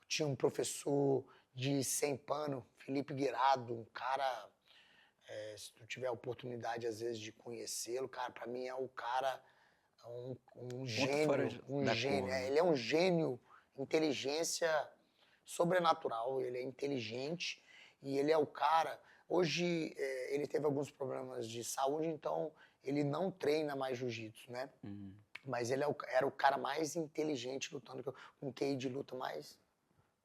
Tinha um professor de sem pano, Felipe Guirado, um cara, se tu tiver a oportunidade às vezes de conhecê-lo, cara, pra mim é o cara, um fora gênio, um da gênio. curva. Ele é um gênio, inteligência sobrenatural, ele é inteligente e ele é o cara... Hoje ele teve alguns problemas de saúde, então ele não treina mais jiu-jitsu, né? Uhum. Mas ele era o cara mais inteligente lutando, com QI de luta mais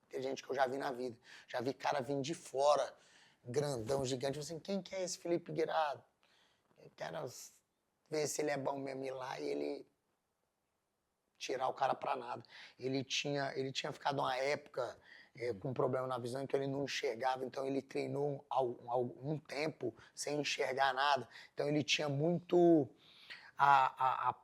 inteligente que eu já vi na vida. Já vi cara vindo de fora, grandão, gigante. Eu falei assim, quem que é esse Felipe Guirado? Eu quero ver se ele é bom mesmo ir lá e ele tirar o cara pra nada. Ele tinha ficado uma época com problema na visão, então ele não enxergava, então ele treinou algum tempo sem enxergar nada. Então ele tinha muito a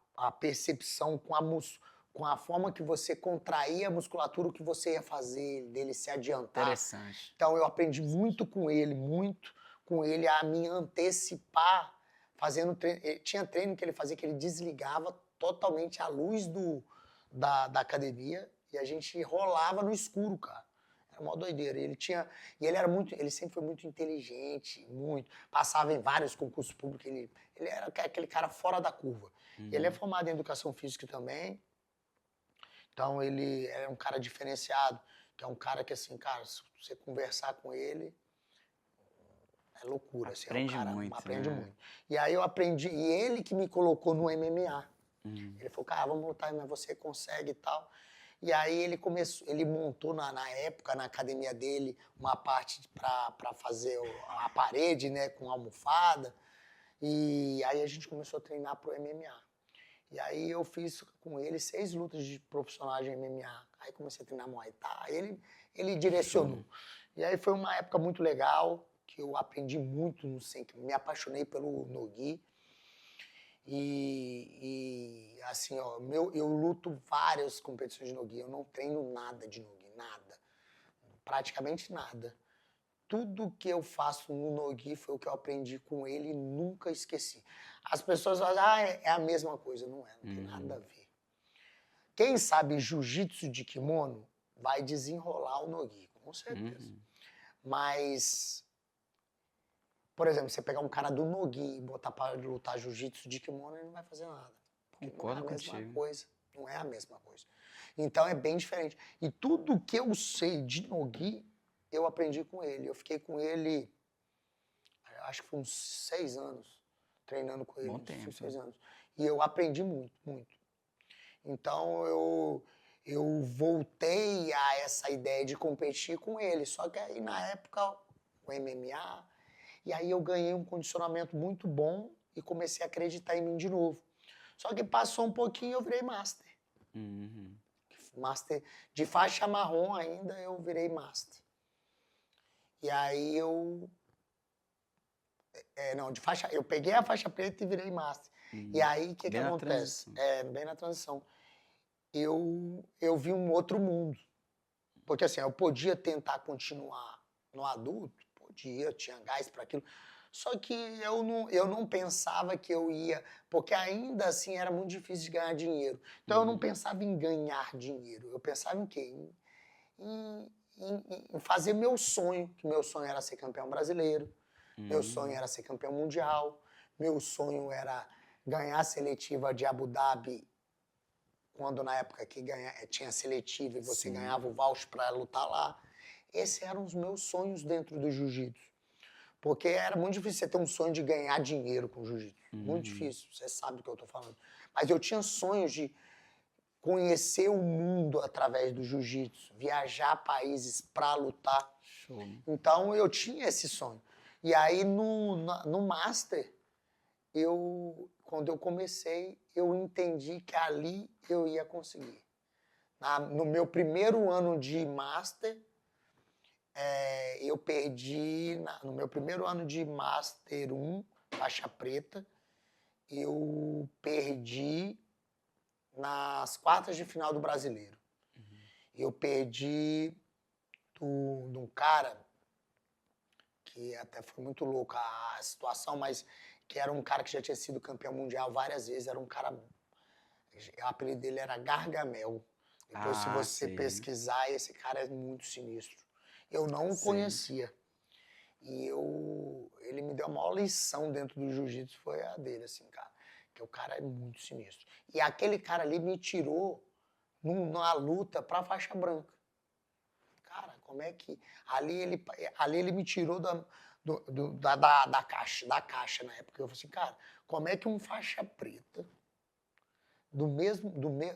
percepção com a forma que você contraía a musculatura, o que você ia fazer, dele se adiantar. Interessante. Então eu aprendi muito com ele a me antecipar, fazendo treino. Tinha treino que ele fazia que ele desligava totalmente a luz da academia e a gente rolava no escuro, cara. Era uma doideira. Ele sempre foi muito inteligente, passava em vários concursos públicos, ele era aquele cara fora da curva. Uhum. Ele é formado em educação física também, então ele é um cara diferenciado, que é um cara que assim, cara, se você conversar com ele, é loucura. Aprende assim, é um cara, muito, aprende né? muito. E aí eu aprendi, e ele que me colocou no MMA. Uhum. Ele falou, cara, vamos lutar, mas você consegue e tal. E aí ele montou na época, na academia dele, uma parte para fazer a parede, né, com almofada. E aí a gente começou a treinar pro MMA. E aí eu fiz com ele 6 lutas de profissionais de MMA. Aí comecei a treinar Muay Thai. Ele direcionou. E aí foi uma época muito legal, que eu aprendi muito no Senki. Me apaixonei pelo Nogi. E assim, ó, eu luto várias competições de Nogi. Eu não treino nada de Nogi, nada. Praticamente nada. Tudo que eu faço no Nogi foi o que eu aprendi com ele e nunca esqueci. As pessoas falam, é a mesma coisa. Não é, não tem nada a ver. Quem sabe jiu-jitsu de kimono vai desenrolar o Nogi, com certeza. Mas, por exemplo, você pegar um cara do Nogi e botar para lutar jiu-jitsu de kimono, ele não vai fazer nada. Porque Concordo não é a mesma contigo. coisa. Não é a mesma coisa. Então é bem diferente. E tudo que eu sei de Nogi, eu aprendi com ele. Eu fiquei com ele, acho que foi uns 6 anos, treinando com ele. Bom tempo. 6 anos. E eu aprendi muito, muito. Então eu voltei a essa ideia de competir com ele. Só que aí na época, o MMA, e aí eu ganhei um condicionamento muito bom e comecei a acreditar em mim de novo. Só que passou um pouquinho e eu virei master. Uhum. Master de faixa marrom ainda, eu virei master. E aí eu peguei a faixa preta e virei master. E aí o que Bem na acontece? transição. Bem na transição. Eu vi um outro mundo. Porque assim, eu podia tentar continuar no adulto, podia, tinha gás para aquilo. Só que eu não pensava que eu ia, porque ainda assim era muito difícil de ganhar dinheiro. Então eu não pensava em ganhar dinheiro, eu pensava em quê? em fazer meu sonho, que meu sonho era ser campeão brasileiro, meu sonho era ser campeão mundial, meu sonho era ganhar a seletiva de Abu Dhabi, quando na época que tinha seletiva e você ganhava o voucher para lutar lá. Esses eram os meus sonhos dentro do jiu-jitsu. Porque era muito difícil você ter um sonho de ganhar dinheiro com jiu-jitsu. Muito difícil, você sabe do que eu estou falando. Mas eu tinha sonhos de conhecer o mundo através do jiu-jitsu, viajar a países para lutar. Show. Então eu tinha esse sonho. E aí no Master, quando eu comecei, eu entendi que ali eu ia conseguir. No meu primeiro ano de Master, eu perdi, no meu primeiro ano de Master 1, faixa preta, eu perdi nas quartas de final do Brasileiro. Eu perdi de um cara, que até foi muito louca a situação, mas que era um cara que já tinha sido campeão mundial várias vezes, era um cara, o apelido dele era Gargamel. Depois, se você pesquisar, esse cara é muito sinistro. Eu não o conhecia. E ele me deu a maior lição dentro do jiu-jitsu, foi a dele, assim, cara. Que o cara é muito sinistro. E aquele cara ali me tirou numa luta pra faixa branca. Cara, como é que... Ali ele me tirou da caixa na época. Eu falei assim, cara, como é que um faixa preta,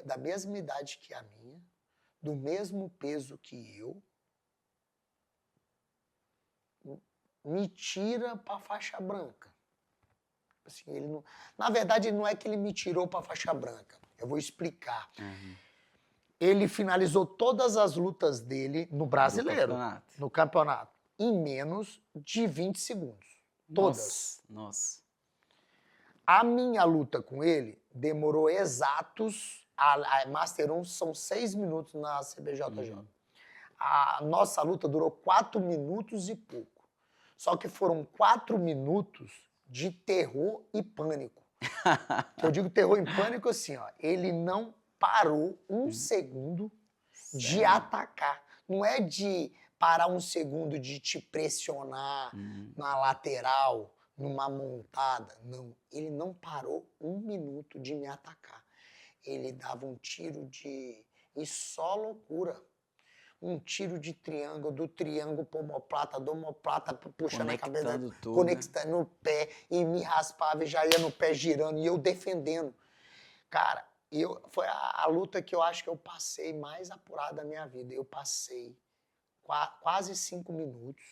da mesma idade que a minha, do mesmo peso que eu, me tira pra faixa branca? Assim, ele não, na verdade, não é que ele me tirou pra faixa branca. Eu vou explicar. Ele finalizou todas as lutas dele no Brasileiro, no campeonato, em menos de 20 segundos. Todas. Nossa. A minha luta com ele demorou exatos... A Master 1 são 6 minutos na CBJJ. A nossa luta durou 4 minutos e pouco. Só que foram 4 minutos de terror e pânico. Eu digo terror e pânico assim, ó. Ele não parou um segundo de atacar. Não é de parar um segundo de te pressionar na lateral, numa montada. Não. Ele não parou um minuto de me atacar. Ele dava um tiro de... E só loucura. Um tiro de triângulo, do triângulo para omoplata, do omoplata puxando a cabeça, conectando no pé, e me raspava e já ia no pé girando, e eu defendendo. Cara, foi a luta que eu acho que eu passei mais apurada da minha vida. Eu passei quase 5 minutos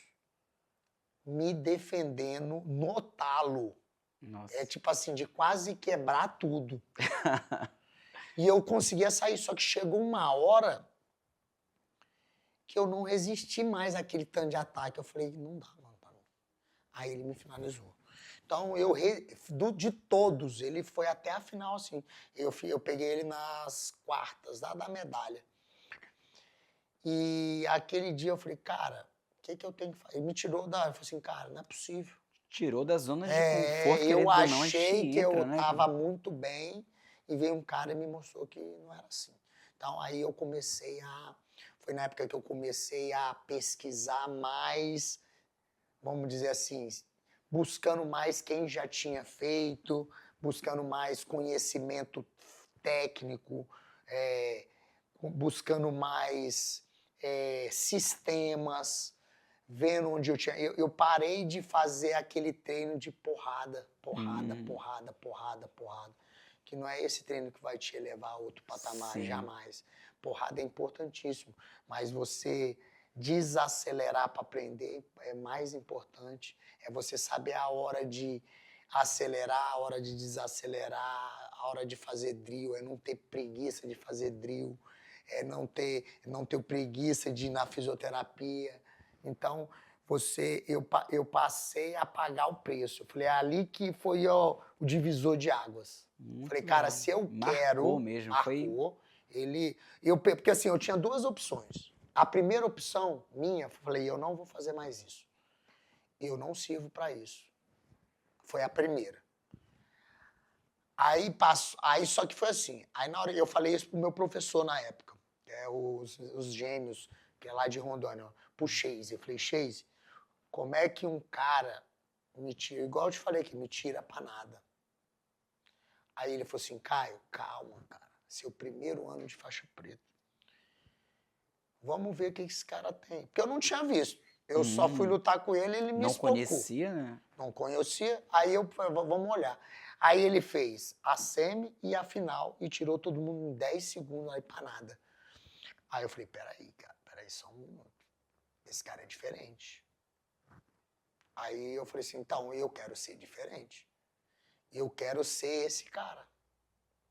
me defendendo no talo. Nossa. É tipo assim, de quase quebrar tudo. E eu conseguia sair, só que chegou uma hora que eu não resisti mais àquele tanto de ataque. Eu falei, não dá, mano, pra mim. Aí ele me finalizou. Então, de todos, ele foi até a final, assim. Eu peguei ele nas quartas da medalha. E aquele dia eu falei, cara, o que eu tenho que fazer? Ele me tirou eu falei assim, cara, não é possível. Tirou da zona de conforto, eu achei a gente que entra, eu tava muito bem, e veio um cara e me mostrou que não era assim. Então, aí eu comecei Foi na época que eu comecei a pesquisar mais, vamos dizer assim, buscando mais quem já tinha feito, buscando mais conhecimento técnico, buscando mais sistemas, vendo onde eu tinha... Eu parei de fazer aquele treino de porrada, que não é esse treino que vai te elevar a outro patamar, jamais. Porrada é importantíssimo, mas você desacelerar para aprender é mais importante. É você saber a hora de acelerar, a hora de desacelerar, a hora de fazer drill, é não ter preguiça de fazer drill, é não ter preguiça de ir na fisioterapia. Então, eu passei a pagar o preço. Eu falei, é ali que foi o divisor de águas. Muito falei, cara, legal. se eu Marcou mesmo, porque assim, eu tinha 2 opções. A primeira opção minha, eu falei, eu não vou fazer mais isso. Eu não sirvo para isso. Foi a primeira. Aí só que foi assim. Aí na hora eu falei isso pro meu professor na época, os gêmeos que é lá de Rondônia, ó, pro Chase. Eu falei, Chase, como é que um cara me tira, igual eu te falei aqui, me tira pra nada? Aí ele falou assim, Caio, calma, cara, seu primeiro ano de faixa preta. Vamos ver o que esse cara tem. Porque eu não tinha visto. Eu só fui lutar com ele e ele me Não espocou. conhecia, né? Não conhecia, aí eu falei, vamos olhar. Aí ele fez a semi e a final e tirou todo mundo em 10 segundos aí pra nada. Aí eu falei, peraí, cara, peraí só um minuto. Esse cara é diferente. Aí eu falei assim, então eu quero ser diferente. Eu quero ser esse cara.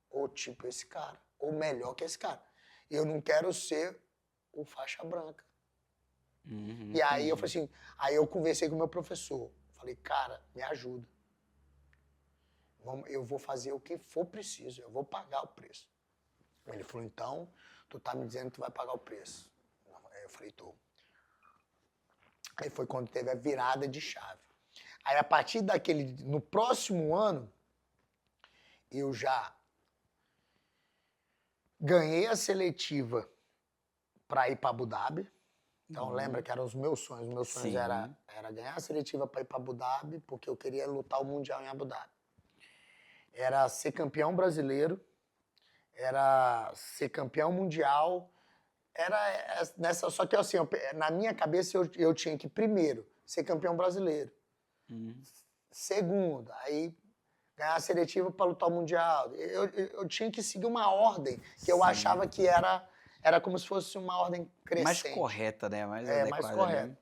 Ou tipo esse cara. Ou melhor que esse cara. Eu não quero ser o faixa branca. E aí eu falei assim, aí eu conversei com o meu professor. Falei, cara, me ajuda. Eu vou fazer o que for preciso, eu vou pagar o preço. Ele falou, então, tu tá me dizendo que tu vai pagar o preço. Aí eu falei, tô. Aí foi quando teve a virada de chave. Aí a partir daquele, no próximo ano, eu já ganhei a seletiva para ir para Abu Dhabi. Então lembra que eram os meus sonhos. Os meus sonhos era ganhar a seletiva para ir para Abu Dhabi, porque eu queria lutar o Mundial em Abu Dhabi. Era ser campeão brasileiro, era ser campeão mundial, era nessa, só que assim, na minha cabeça eu tinha que primeiro ser campeão brasileiro, segundo, aí ganhar a seletiva para lutar o mundial. Eu tinha que seguir uma ordem que eu achava que era como se fosse uma ordem crescente. Mais correta, né? Mais mais adequada, correta. né?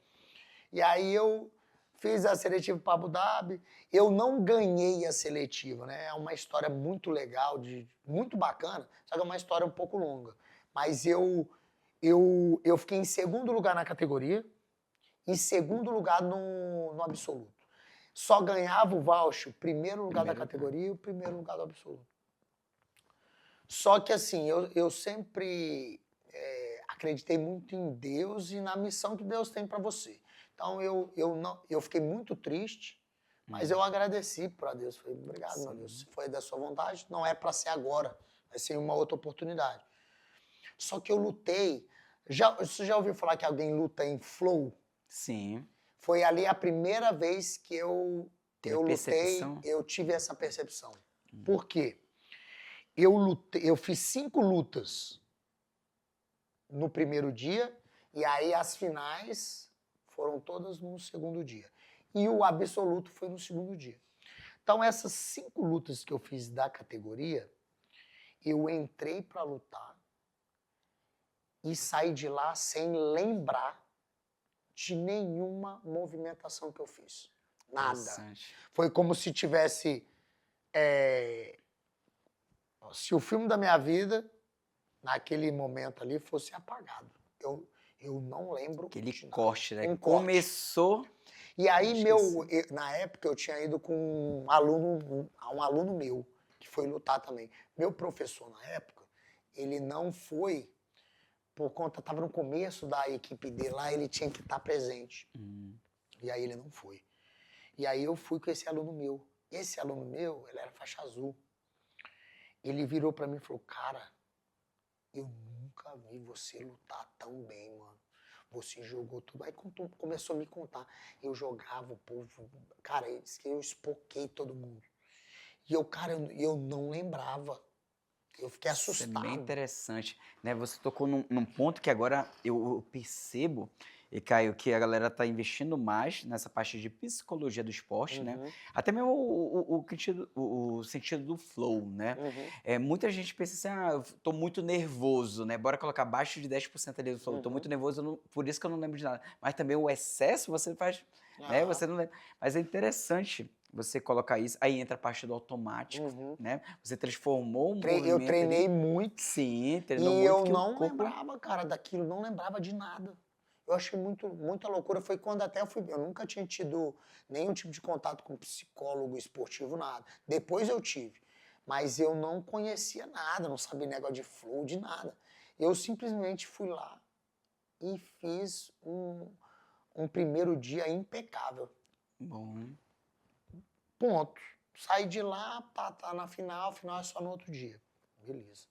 E aí eu fiz a seletiva para Abu Dhabi. Eu não ganhei a seletiva, né? É uma história muito legal, muito bacana, só que é uma história um pouco longa. Mas eu fiquei em segundo lugar na categoria, em segundo lugar no absoluto. Só ganhava o voucher, o primeiro lugar da categoria e o primeiro lugar do absoluto. Só que assim, eu sempre acreditei muito em Deus e na missão que Deus tem para você. Então eu fiquei muito triste, mas eu agradeci para Deus. Falei, obrigado, meu Deus. Se foi da sua vontade, não é para ser agora, vai ser uma outra oportunidade. Só que eu lutei. Você já ouviu falar que alguém luta em flow? Sim. Foi ali a primeira vez que eu lutei, eu tive essa percepção. Por quê? Eu fiz 5 lutas no primeiro dia, e aí as finais foram todas no segundo dia. E o absoluto foi no segundo dia. Então essas 5 lutas que eu fiz da categoria, eu entrei para lutar e saí de lá sem lembrar de nenhuma movimentação que eu fiz. Nada. Foi como se tivesse... se o filme da minha vida, naquele momento ali, fosse apagado. Eu não lembro. Aquele corte, né? Um Começou. Corte. E aí, na época, eu tinha ido com um aluno meu, que foi lutar também. Meu professor, na época, ele não foi, por conta, estava no começo da equipe dele lá, ele tinha que estar presente. E aí ele não foi. E aí eu fui com esse aluno meu. Esse aluno meu, ele era faixa azul. Ele virou pra mim e falou, cara, eu nunca vi você lutar tão bem, mano. Você jogou tudo. Aí começou a me contar. Eu jogava, o povo... Cara, ele disse que eu espoquei todo mundo. E eu não lembrava. Eu fiquei assustado. Isso é bem interessante, né? Você tocou num ponto que agora eu percebo, e Caio, que a galera tá investindo mais nessa parte de psicologia do esporte, né? Até mesmo o sentido do flow, né? Muita gente pensa assim, eu tô muito nervoso, né? Bora colocar abaixo de 10% ali do flow. Tô muito nervoso, por isso que eu não lembro de nada. Mas também o excesso você faz, né? Você não lembra. Mas é interessante você colocar isso, aí entra a parte do automático, né? Você transformou um movimento. Eu treinei muito. Sim, treinou muito. E eu não lembrava, cara, daquilo, não lembrava de nada. Eu achei muita loucura. Foi quando até eu nunca tinha tido nenhum tipo de contato com psicólogo esportivo, nada. Depois eu tive. Mas eu não conhecia nada, não sabia negócio de flow, de nada. Eu simplesmente fui lá e fiz um primeiro dia impecável. Bom. Ponto. Saí de lá, tá na final é só no outro dia. Beleza.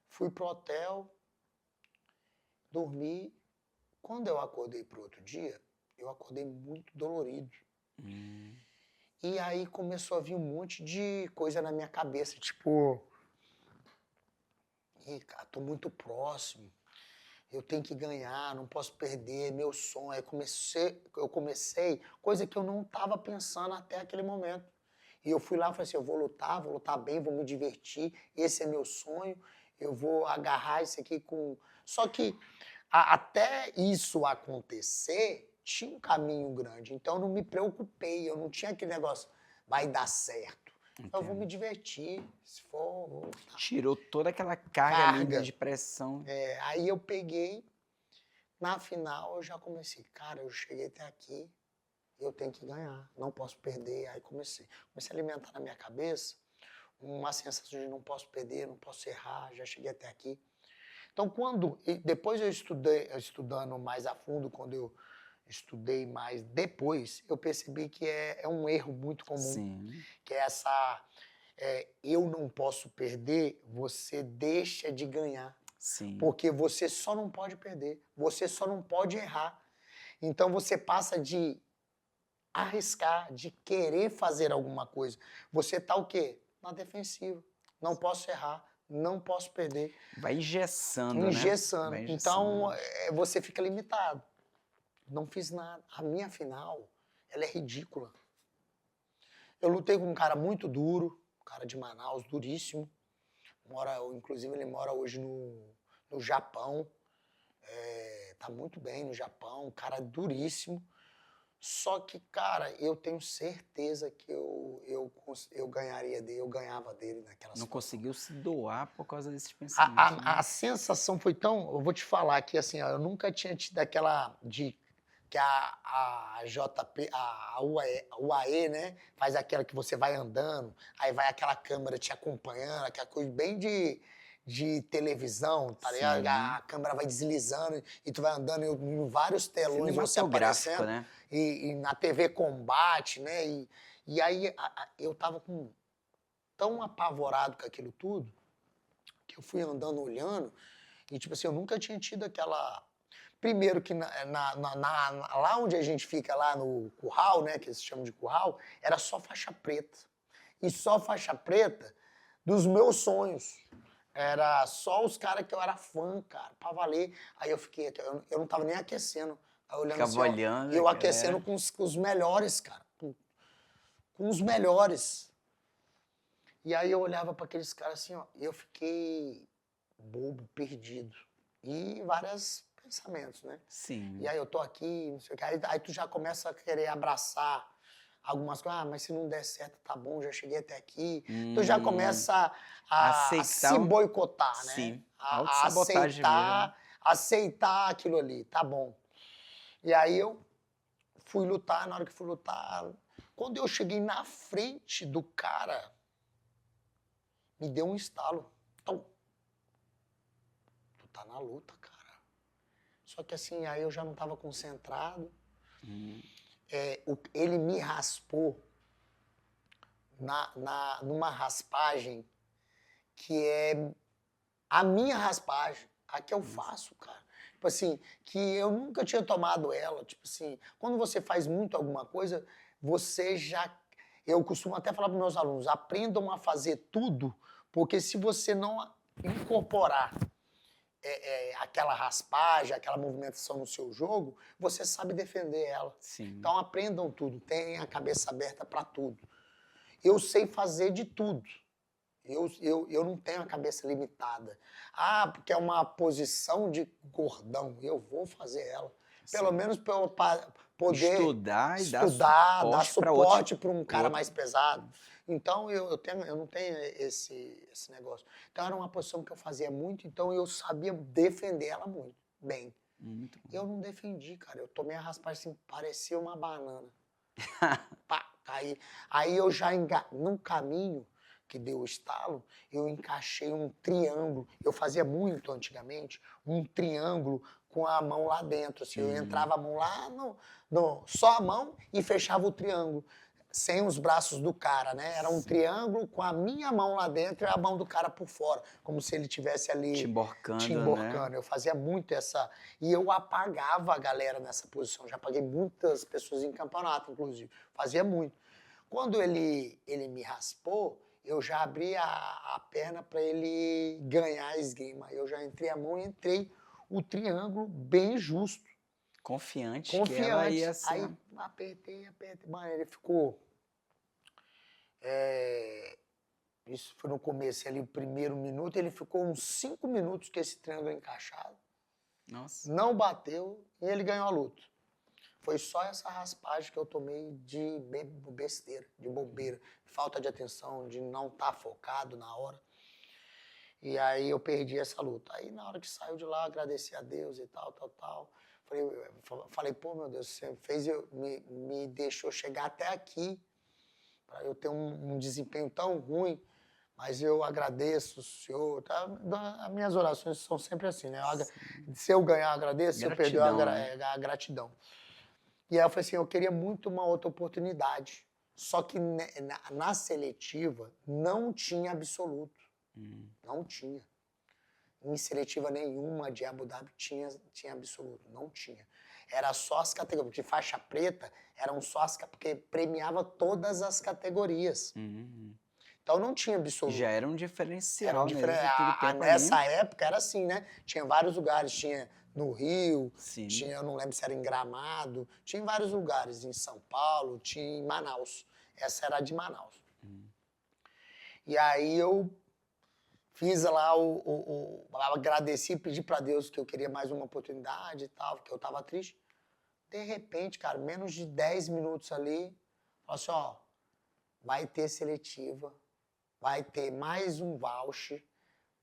Fui pro hotel, dormi, Quando eu acordei pro outro dia, eu acordei muito dolorido. Hum, E aí começou a vir um monte de coisa na minha cabeça, tipo, ih, cara, tô muito próximo, eu tenho que ganhar, não posso perder, meu sonho. Aí eu comecei, coisa que eu não estava pensando até aquele momento. E eu fui lá e falei assim, eu vou lutar bem, vou me divertir, esse é meu sonho, eu vou agarrar isso aqui com... Só que até isso acontecer, tinha um caminho grande, então eu não me preocupei, eu não tinha aquele negócio, vai dar certo. Eu vou me entendo. divertir, se for, vou... Tirou toda aquela carga ali, né, Carga. de pressão. Aí eu peguei, na final eu já comecei, cara, eu cheguei até aqui, eu tenho que ganhar, não posso perder. Aí comecei a alimentar na minha cabeça uma sensação de não posso perder, não posso errar, já cheguei até aqui. Então depois eu estudando mais a fundo, quando eu estudei mais depois, eu percebi que é um erro muito comum, Sim, que é eu não posso perder, você deixa de ganhar. sim. Porque você só não pode perder, você só não pode errar. Então você passa de arriscar, de querer fazer alguma coisa. Você tá o quê? Na defensiva. Não posso errar, não posso perder. Vai engessando, né? Engessando. Vai Então engessando. você fica limitado. Não fiz nada. A minha final, ela é ridícula. Eu lutei com um cara muito duro, um cara de Manaus, duríssimo. Inclusive ele mora hoje no Japão. Tá muito bem no Japão, um cara duríssimo. Só que, cara, eu tenho certeza que eu ganharia dele, eu ganhava dele naquela Não situação. conseguiu se doar por causa desses pensamentos, né? A sensação foi tão. Eu vou te falar que assim, ó, eu nunca tinha tido aquela de que a JP, a UAE, né? Faz aquela que você vai andando, aí vai aquela câmera te acompanhando, aquela coisa bem de televisão, tá ligado? Sim. A câmera vai deslizando e tu vai andando em vários telões, você Cinematográfico, aparecendo, né? e na TV Combate, né? E aí eu tava tão apavorado com aquilo tudo, que eu fui andando olhando, e tipo assim, eu nunca tinha tido aquela. Primeiro que lá onde a gente fica, lá no curral, né, que eles chamam de curral, era só faixa preta. E só faixa preta dos meus sonhos. Era só os caras que eu era fã, cara, pra valer. Aí eu fiquei, eu não tava nem aquecendo. Aí olhando Ficava assim, ó, olhando e eu a aquecendo galera. com os melhores, cara. Com os melhores. E aí eu olhava para aqueles caras assim, ó, e eu fiquei bobo, perdido. E vários pensamentos, né? E Sim. aí eu tô aqui, não sei o que. Aí tu já começa a querer abraçar algumas coisas. Ah, mas se não der certo, tá bom, já cheguei até aqui. Tu já Hum, começa a se aceitar o... boicotar, né? Sim. A Autossabotagem mesmo. aceitar aquilo ali, tá bom. E aí eu fui lutar, na hora que fui lutar, quando eu cheguei na frente do cara, me deu um estalo. Então, tu tá na luta, cara. Só que assim, aí eu já não tava concentrado. Hum, Ele me raspou numa raspagem que é a minha raspagem, a que eu faço, cara. Tipo assim, que eu nunca tinha tomado ela. Tipo assim, quando você faz muito alguma coisa, você já. Eu costumo até falar para meus alunos: aprendam a fazer tudo, porque se você não incorporar aquela raspagem, aquela movimentação no seu jogo, você sabe defender ela. sim. Então aprendam tudo, tenham a cabeça aberta para tudo. Eu sei fazer de tudo. Eu não tenho a cabeça limitada. Ah, porque é uma posição de gordão. Eu vou fazer ela. Pelo Sim. menos para eu poder Estudar e dar estudar, dar suporte para outros. suporte para um cara mais pesado. Então eu não tenho esse negócio. Então era uma posição que eu fazia muito, então eu sabia defender ela muito bem. Muito bom. Eu não defendi, cara. Eu tomei a raspagem assim, parecia uma banana. Pá, aí eu já, num caminho que deu o estalo, eu encaixei um triângulo. Eu fazia muito antigamente, um triângulo com a mão lá dentro. Assim, eu entrava a mão lá, só a mão e fechava o triângulo. sem os braços do cara, né? Era um triângulo com a minha mão lá dentro e a mão do cara por fora, como se ele tivesse ali Te emborcando, emborcando. né? Eu fazia muito essa... E eu apagava a galera nessa posição. Já apaguei muitas pessoas em campeonato, inclusive. Fazia muito. Quando ele me raspou, eu já abri a perna para ele ganhar a esgrima. Eu já entrei a mão e entrei o triângulo bem justo. Confiante que ela Confiante. ia ser... Aí apertei. Mano, ele ficou... Isso foi no começo ali, o primeiro minuto. Ele ficou uns 5 minutos com esse triângulo encaixado. Nossa. Não bateu e ele ganhou a luta. Foi só essa raspagem que eu tomei de besteira, de bobeira, falta de atenção, de não estar focado na hora. E aí eu perdi essa luta. Aí na hora que saiu de lá, agradeci a Deus e tal. Falei, pô, meu Deus, você fez, me deixou chegar até aqui, para eu ter um desempenho tão ruim, mas eu agradeço o Senhor. Tá? As minhas orações são sempre assim, né? Se eu ganhar, eu agradeço, se eu perder, a gratidão. E aí eu falei assim, eu queria muito uma outra oportunidade. Só que na seletiva não tinha absoluto. Não tinha. Em seletiva nenhuma de Abu Dhabi tinha absoluto. Não tinha. Era só as categorias. Porque faixa preta eram só as... Porque premiava todas as categorias. Então não tinha absoluto. Já era um diferencial, né? Nessa época era assim, né? Tinha vários lugares. Tinha no Rio, Sim. Tinha, eu não lembro se era em Gramado, tinha em vários lugares, em São Paulo, tinha em Manaus. Essa era a de Manaus. E aí eu fiz lá agradeci, pedi para Deus que eu queria mais uma oportunidade e tal, porque eu tava triste. De repente, cara, menos de 10 minutos ali, falou assim, ó, vai ter seletiva, vai ter mais um voucher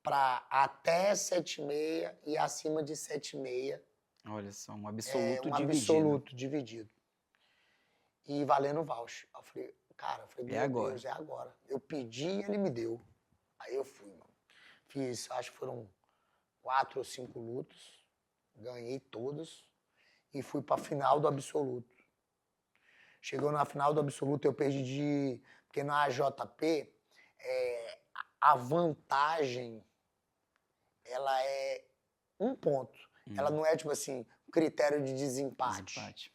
para até 7,5 e acima de 7,5. Olha só, um absoluto dividido. Absoluto dividido. E valendo o voucher. Eu falei, cara, meu Deus, é agora. Eu pedi e ele me deu. Aí eu fui, mano. Fiz, acho que foram 4 ou 5 lutas. Ganhei todas. E fui pra final do absoluto. Chegou na final do absoluto, eu perdi de... Porque na AJP, a vantagem, ela é 1 ponto. Ela não é, tipo assim, critério de desempate.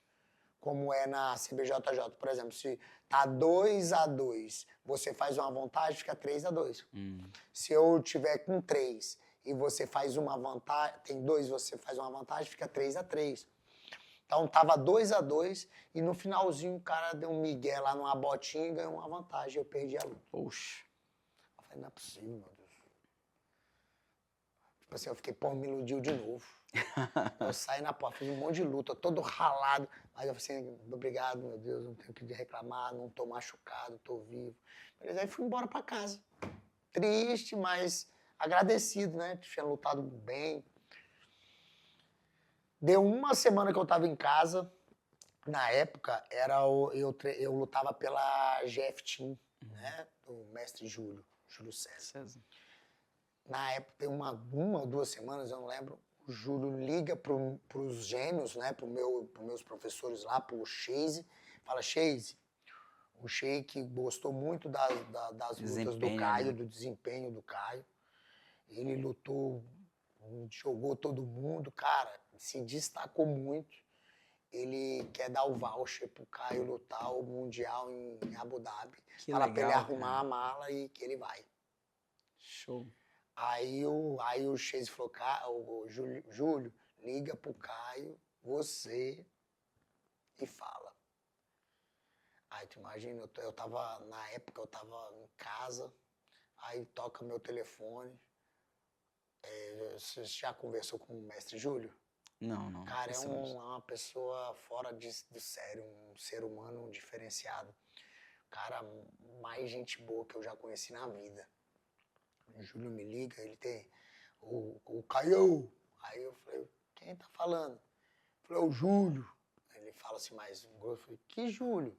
Como é na CBJJ. Por exemplo, se tá 2-2, você faz uma vantagem, fica 3-2. Se eu tiver com 3 e você faz uma vantagem, tem 2, você faz uma vantagem, fica 3-3. Então tava 2-2 e no finalzinho o cara deu um migué lá numa botinha e ganhou uma vantagem. Eu perdi a luta. Poxa. Eu falei, não é possível, meu Deus. Tipo assim, eu fiquei, pô, me iludiu de novo. Eu saí na porta, fiz um monte de luta, todo ralado. Mas eu falei assim, obrigado, meu Deus, não tenho que reclamar, não tô machucado, tô vivo. Mas aí fui embora pra casa. Triste, mas agradecido, né? Tinha lutado bem. Deu 1 semana que eu tava em casa. Na época, eu lutava pela GF Team, né? Do mestre Júlio César. Na época, tem uma ou 2 semanas, eu não lembro, o Júlio liga pros gêmeos, né? Pros meus professores lá, pro Chase. Fala, Chase, o Sheik gostou muito das lutas do Caio, do desempenho do Caio. Ele lutou, jogou todo mundo, cara, se destacou muito. Ele quer dar o voucher pro Caio lutar o Mundial em Abu Dhabi. Fala pra ele arrumar a mala e que ele vai. Show. Aí o Chase falou, o Júlio, liga pro Caio, você, e fala. Aí tu imagina, eu tava, na época eu tava em casa, aí toca meu telefone. Você já conversou com o mestre Júlio? Não. Cara, é uma pessoa fora do sério, um ser humano diferenciado. Cara, mais gente boa que eu já conheci na vida. O Júlio me liga, ele tem o Caio. Aí eu falei, quem tá falando? Eu falei, o Júlio. Ele fala assim mais grosso, eu falei, que Júlio?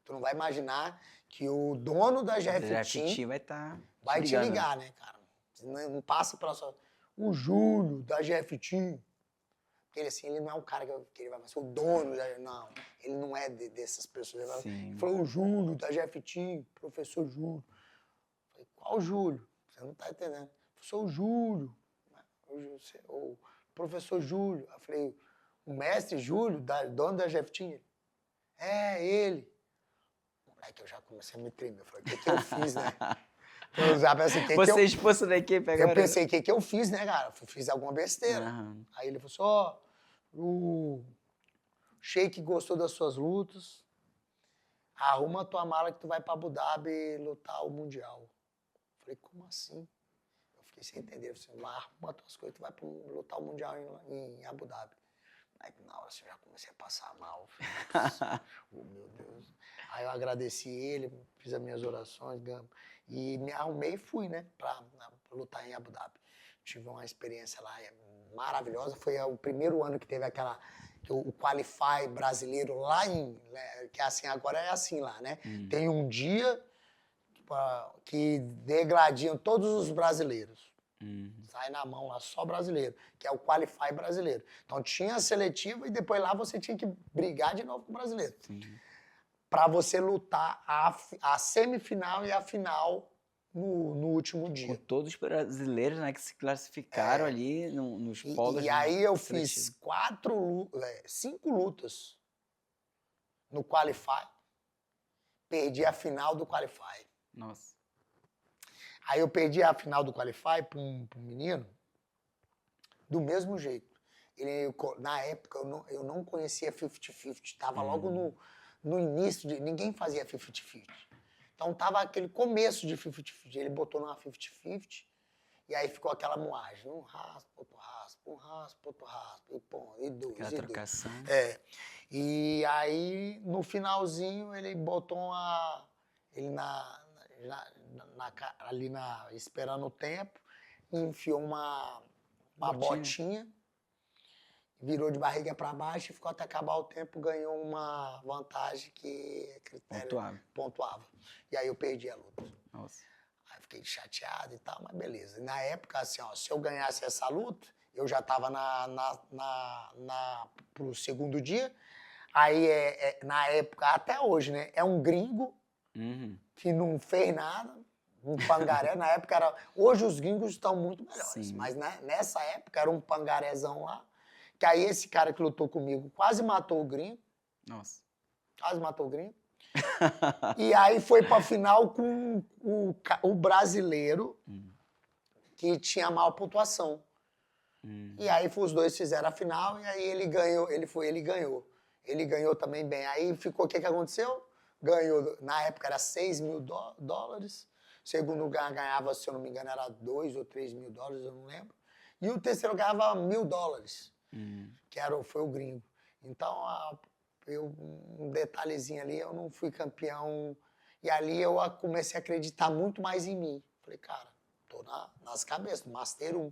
Tu não vai imaginar que o dono da GF Team vai te ligar, né, cara? Não passa pela sua... O Júlio da GF Team Ele, assim, ele não é um cara que ele vai ser o dono, não. Ele não é dessas pessoas. Ele falou, o Júlio, da GFT, professor Júlio. Eu falei, qual Júlio? Você não tá entendendo. Eu sou o Júlio. O professor Júlio. Eu falei, o mestre Júlio, dono da GFT? É, ele. Moleque, eu já comecei a me tremer. Eu falei, o que eu fiz, né? Eu já pensei, Você expulso da equipe agora? Eu pensei, o que eu fiz, né, cara? Fiz alguma besteira. Uhum. Aí ele falou assim, ó, o Sheik gostou das suas lutas, arruma a tua mala que tu vai pra Abu Dhabi lutar o Mundial. Eu falei, como assim? Eu fiquei sem entender. Eu falei, arruma as tuas coisas, tu vai lutar o Mundial em Abu Dhabi. Aí na hora assim, eu já comecei a passar mal. Oh, meu Deus. Aí eu agradeci ele, fiz as minhas orações, e me arrumei e fui, né, pra lutar em Abu Dhabi. Tive uma experiência lá maravilhosa. Foi o primeiro ano que teve o Qualify brasileiro lá que é assim, agora é assim lá, né? Tem um dia que degradiam todos os brasileiros. Sai na mão lá, só brasileiro, que é o Qualify brasileiro. Então tinha a seletiva e depois lá você tinha que brigar de novo com o brasileiro. Para você lutar a semifinal e a final no último dia. Com todos os brasileiros, né, que se classificaram ali nos polos. E aí eu fiz 5 lutas no Qualify. Perdi a final do Qualify. Nossa. Aí eu perdi a final do Qualify para um menino do mesmo jeito. Na época eu não conhecia 50-50, estava logo no início, ninguém fazia 50-50. Então tava aquele começo de 50-50, ele botou numa 50-50 e aí ficou aquela moagem, um raspa, outro raspa, um raspa, outro raspa, e pô, e dois, aquela trocação. E aí no finalzinho ele botou ele ali esperando o tempo, enfiou uma botinha, virou de barriga para baixo e ficou até acabar o tempo, ganhou uma vantagem que critério pontuava. E aí eu perdi a luta. Nossa. Aí fiquei chateado e tal, mas beleza. E na época, assim, ó, se eu ganhasse essa luta, eu já tava pro segundo dia. Aí, na época, até hoje, né? É um gringo que não fez nada, um pangaré. Na época era... Hoje os gringos estão muito melhores, sim, mas nessa época era um pangarézão lá, que aí esse cara que lutou comigo quase matou o gringo. Nossa. Quase matou o gringo. E aí foi pra final com o brasileiro que tinha maior pontuação. E aí os dois fizeram a final e aí ele ganhou, ele ganhou. Ele ganhou também bem. Aí ficou, o que aconteceu? Ganhou, na época era 6 mil dólares. O segundo lugar ganhava, se eu não me engano, era 2 ou 3 mil dólares, eu não lembro. E o terceiro ganhava 1.000 dólares, que foi o gringo. Então, um detalhezinho ali, eu não fui campeão. E ali eu comecei a acreditar muito mais em mim. Falei, cara, tô nas cabeças, Master 1.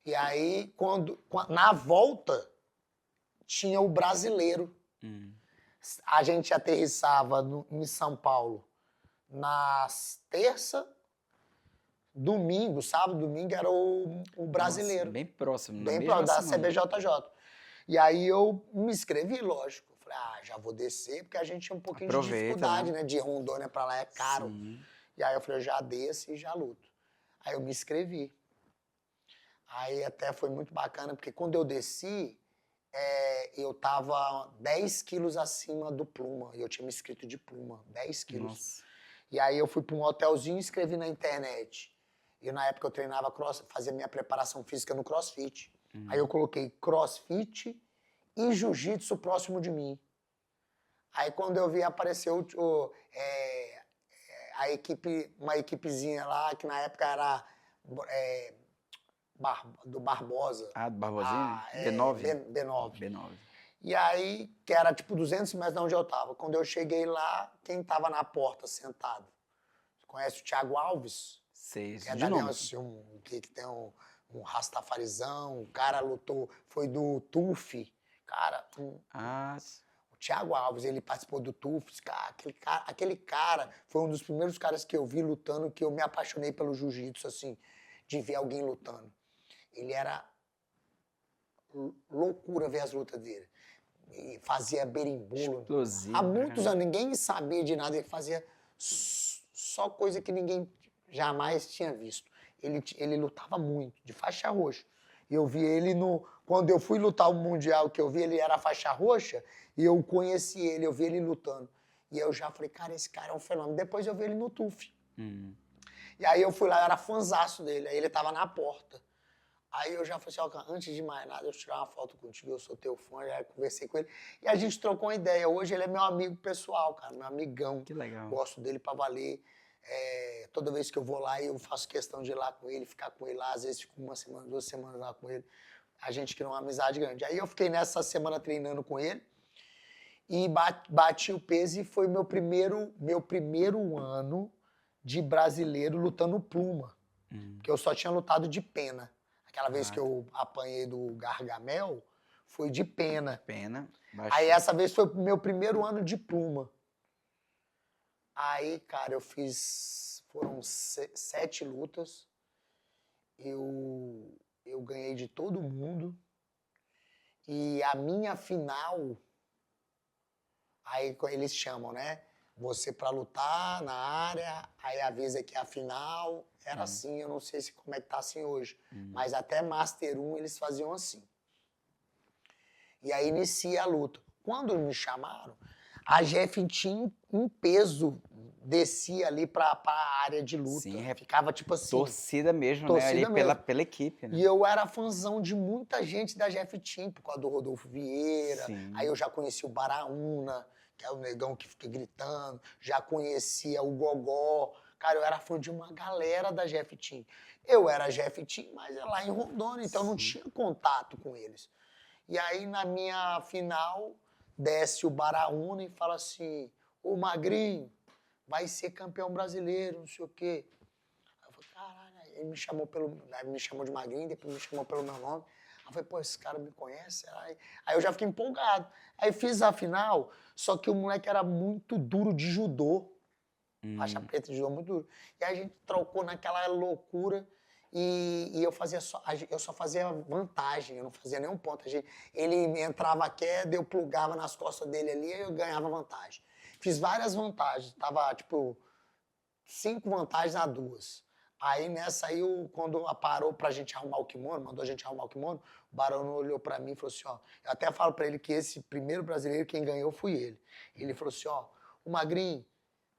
E aí, na volta, tinha o brasileiro. A gente aterrissava em São Paulo nas terça, domingo, sábado, domingo era o brasileiro. Nossa, bem próximo. Bem próximo, da CBJJ. E aí eu me inscrevi, lógico. Falei, já vou descer, porque a gente tinha um pouquinho de dificuldade, né? De Rondônia pra lá é caro. Sim. E aí eu falei, eu já desço e já luto. Aí eu me inscrevi. Aí até foi muito bacana, porque quando eu desci, eu tava 10 quilos acima do Pluma. E eu tinha me inscrito de Pluma, 10 quilos. Nossa. E aí eu fui para um hotelzinho e inscrevi na internet. E na época eu treinava fazia minha preparação física no CrossFit. Aí eu coloquei CrossFit e Jiu-Jitsu próximo de mim. Aí quando eu vi, apareceu uma equipezinha lá, que na época era do Barbosa. Do Barbosinha? B9? B9. E aí, que era tipo 200 metros de onde eu tava. Quando eu cheguei lá, quem tava na porta sentado? Você conhece o Thiago Alves? Sei, que é da que tem um rastafarizão, o cara lutou, foi do TUF. Cara, o Thiago Alves, ele participou do TUF. Aquele cara foi um dos primeiros caras que eu vi lutando, que eu me apaixonei pelo jiu-jitsu, assim, de ver alguém lutando. Ele era loucura ver as lutas dele. E fazia berimbolo. Explosivo. Há muitos né? anos, ninguém sabia de nada, ele fazia só coisa que ninguém jamais tinha visto. Ele lutava muito, de faixa roxa. E eu vi ele quando eu fui lutar o Mundial, que eu vi ele era faixa roxa, e eu conheci ele, eu vi ele lutando. E eu já falei, cara, esse cara é um fenômeno. Depois eu vi ele no TUF. E aí eu fui lá, eu era fãzaço dele, aí ele tava na porta. Aí eu já falei assim, ó, cara, antes de mais nada, eu tirar uma foto contigo, eu sou teu fã, já conversei com ele. E a gente trocou uma ideia. Hoje ele é meu amigo pessoal, cara, meu amigão. Que legal. Gosto dele pra valer. Toda vez que eu vou lá, eu faço questão de ir lá com ele, ficar com ele lá. Às vezes fico 1 semana, 2 semanas lá com ele. A gente criou uma amizade grande. Aí eu fiquei nessa semana treinando com ele. E bati o peso e foi meu primeiro ano de brasileiro lutando pluma. Porque eu só tinha lutado de pena. Aquela vez que eu apanhei do Gargamel, foi de pena. Pena. Aí essa vez foi o meu primeiro ano de pluma. Aí, cara, eu fiz... Foram 7 lutas. Eu ganhei de todo mundo. E a minha final... Aí eles chamam, né? Você pra lutar na área, aí avisa que a final era assim, eu não sei se como é que tá assim hoje. Mas até Master 1 eles faziam assim. E aí inicia a luta. Quando me chamaram, a Jeff tinha em peso, descia ali pra área de luta. Sim, ficava tipo assim. Torcida mesmo, torcida né? Ali mesmo. pela equipe, né? E eu era fãzão de muita gente da Jeff Team, por causa do Rodolfo Vieira. Sim. Aí eu já conheci o Baraúna, que é o negão que fica gritando. Já conhecia o Gogó. Cara, eu era fã de uma galera da Jeff Team. Eu era Jeff Team, mas é lá em Rondônia, então eu não tinha contato com eles. E aí, na minha final, desce o Baraúna e fala assim, ô Magrinho, vai ser campeão brasileiro, não sei o quê. Aí eu falei, caralho, ele me chamou de Magrinho, depois me chamou pelo meu nome. Aí eu falei, pô, esse cara me conhece? Aí eu já fiquei empolgado. Aí fiz a final, só que o moleque era muito duro de judô. Faixa preta de judô muito duro. E aí a gente trocou naquela loucura e eu só fazia vantagem, eu não fazia nenhum ponto. Ele entrava a queda, eu plugava nas costas dele ali e eu ganhava vantagem. Fiz várias vantagens, tava tipo 5 vantagens a 2. Aí nessa aí, quando parou pra gente arrumar o kimono, mandou a gente arrumar o kimono, o Barão olhou pra mim e falou assim, ó, eu até falo pra ele que esse primeiro brasileiro, quem ganhou fui ele. Ele falou assim, ó, o Magrinho,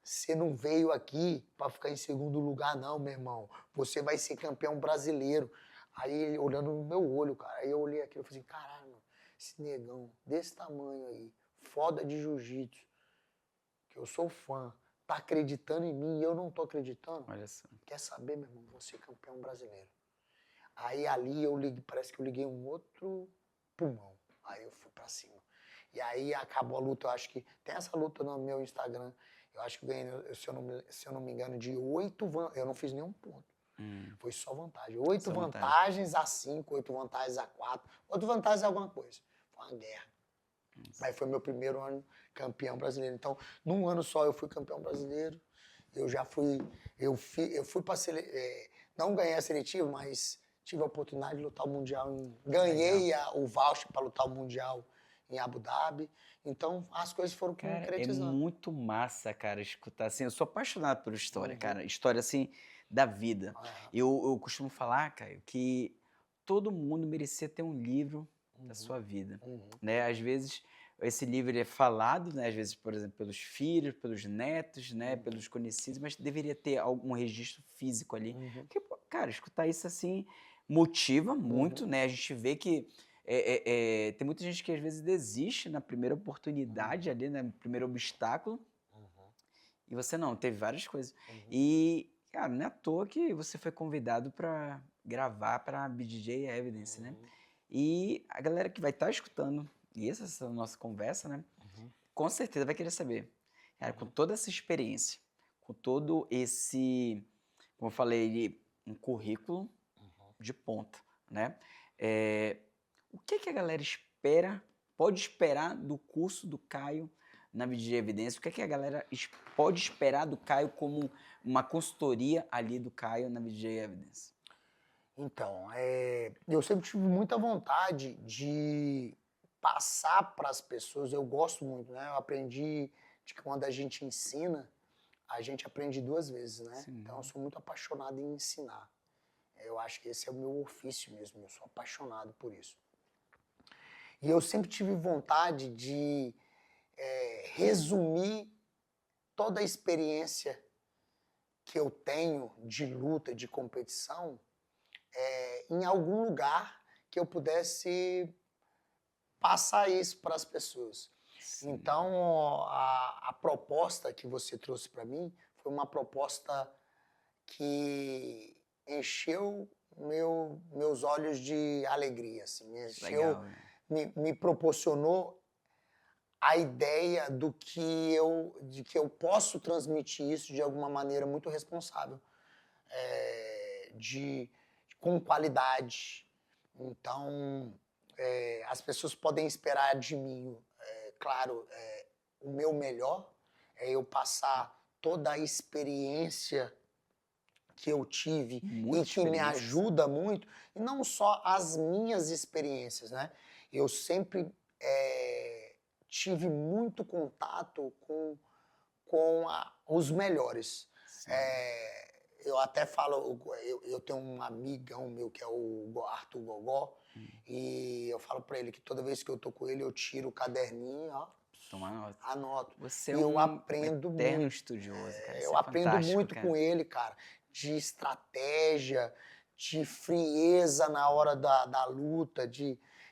você não veio aqui pra ficar em segundo lugar não, meu irmão. Você vai ser campeão brasileiro. Aí ele olhando no meu olho, cara, aí eu olhei aquilo e falei assim, caralho, mano, esse negão desse tamanho aí, foda de jiu-jitsu, que eu sou fã, tá acreditando em mim e eu não tô acreditando. Olha só. Quer saber, meu irmão? Vou ser campeão brasileiro. Aí ali parece que eu liguei um outro pulmão. Aí eu fui pra cima. E aí acabou a luta, eu acho que tem essa luta no meu Instagram. Eu acho que eu ganhei, se eu não me engano, de 8 vantagens. Eu não fiz nenhum ponto. Foi só vantagem. 8 vantagens a 5, 8 vantagens a 4, 8 vantagens a alguma coisa. Foi uma guerra. Mas foi meu primeiro ano campeão brasileiro. Então, num ano só eu fui campeão brasileiro. Eu fui para não ganhei a seletiva, mas tive a oportunidade de lutar o Mundial. Ganhei o voucher para lutar o Mundial em Abu Dhabi. Então, as coisas foram concretizando. É muito massa, cara, escutar assim. Eu sou apaixonado por história, cara. História, assim, da vida. Eu costumo falar, Caio, que todo mundo merecia ter um livro da sua vida, né? Às vezes esse livro é falado, né? Às vezes, por exemplo, pelos filhos, pelos netos, né? Pelos conhecidos, mas deveria ter algum registro físico ali. Porque, pô, cara, escutar isso assim motiva muito, né? A gente vê que tem muita gente que às vezes desiste na primeira oportunidade ali, né? No primeiro obstáculo. E você não, teve várias coisas. E, cara, não é à toa que você foi convidado para gravar para a BJJ Evidence, né? E a galera que vai estar escutando, e essa é a nossa conversa, né? Com certeza vai querer saber. Cara, com toda essa experiência, com todo esse, como eu falei, um currículo de ponta, né? O que a galera pode esperar do curso do Caio na BJJ Evidência? O que a galera pode esperar do Caio como uma consultoria ali do Caio na BJJ Evidence? Então, eu sempre tive muita vontade de passar para as pessoas, eu gosto muito, né? Eu aprendi de que quando a gente ensina, a gente aprende duas vezes, né? Então, eu Sim, sou muito apaixonado em ensinar. Eu acho que esse é o meu ofício mesmo, eu sou apaixonado por isso. E eu sempre tive vontade de resumir toda a experiência que eu tenho de luta, de competição, em algum lugar que eu pudesse passar isso para as pessoas. sim. Então, a proposta que você trouxe para mim foi uma proposta que encheu meus olhos de alegria, assim, Legal, né? me proporcionou a ideia de que eu posso transmitir isso de alguma maneira muito responsável, de com qualidade. Então, as pessoas podem esperar de mim, claro, o meu melhor, é eu passar toda a experiência que eu tive e Muita que me experiência. ajuda muito, e não só as minhas experiências, né? Eu sempre tive muito contato com os melhores. Sim. Eu até falo, eu tenho um amigão meu que é o Arthur Gogó, Hum, e eu falo pra ele que toda vez que eu tô com ele, eu tiro o caderninho, ó, Tomar nota. anoto. Você é E eu um aprendo eterno muito. estudioso, cara. Isso Eu é aprendo fantástico, muito cara. com ele, cara, de estratégia, de frieza na hora da luta,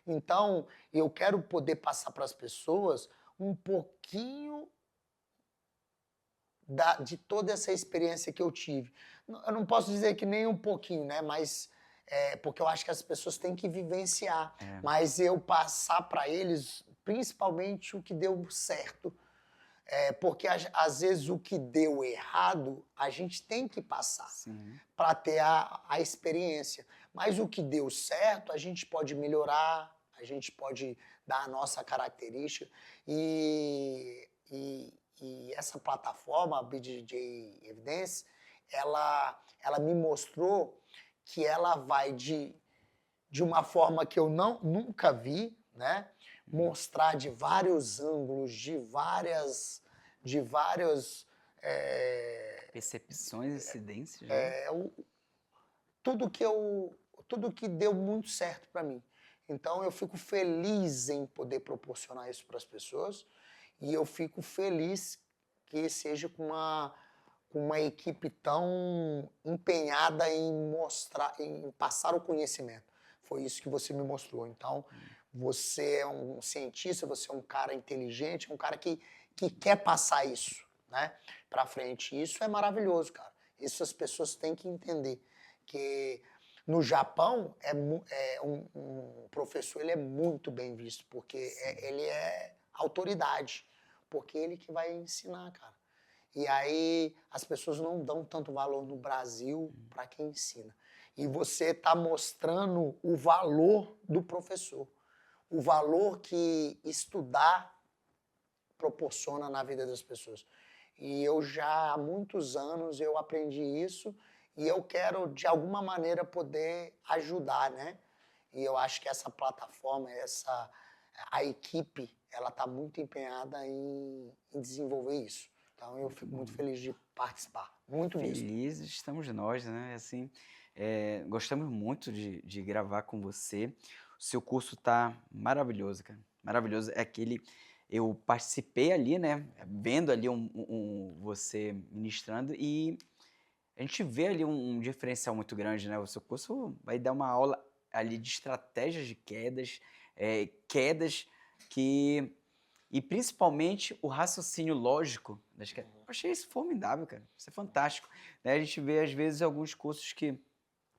Então, eu quero poder passar para as pessoas um pouquinho de toda essa experiência que eu tive. Eu não posso dizer que nem um pouquinho, né? Mas porque eu acho que as pessoas têm que vivenciar. É, Mas eu passar para eles, principalmente o que deu certo. Porque às vezes o que deu errado, a gente tem que passar sim. para ter a experiência. Mas o que deu certo, a gente pode melhorar, a gente pode dar a nossa característica. E essa plataforma, a BJJ Evidence, ela me mostrou que ela vai de uma forma que eu nunca vi, né? Hum. Mostrar de vários ângulos, de vários Percepções e incidências, né? tudo que eu tudo que deu muito certo para mim. Então eu fico feliz em poder proporcionar isso para as pessoas e eu fico feliz que seja com uma equipe tão empenhada em mostrar, em passar o conhecimento. Foi isso que você me mostrou. Então, você é um cientista, você é um cara inteligente, um cara que quer passar isso, né, para frente. Isso é maravilhoso, cara. Isso as pessoas têm que entender que no Japão um professor ele é muito bem visto porque Sim. ele é autoridade, porque ele que vai ensinar, cara. E aí as pessoas não dão tanto valor no Brasil para quem ensina. E você está mostrando o valor do professor, o valor que estudar proporciona na vida das pessoas. E eu já há muitos anos eu aprendi isso e eu quero de alguma maneira poder ajudar, né? E eu acho que essa plataforma, a equipe, ela está muito empenhada em desenvolver isso. Então eu Muito fico muito bom. feliz de participar, muito mesmo. Felizes estamos nós, né? Assim, gostamos muito de gravar com você. O seu curso tá maravilhoso, cara. Maravilhoso. É aquele. Eu participei ali, né? Vendo ali você ministrando e a gente vê ali um diferencial muito grande, né? O seu curso vai dar uma aula ali de estratégias de quedas, quedas que e principalmente o raciocínio lógico das quedas. Eu achei isso formidável, cara. Isso é fantástico. Né? A gente vê, às vezes, alguns cursos que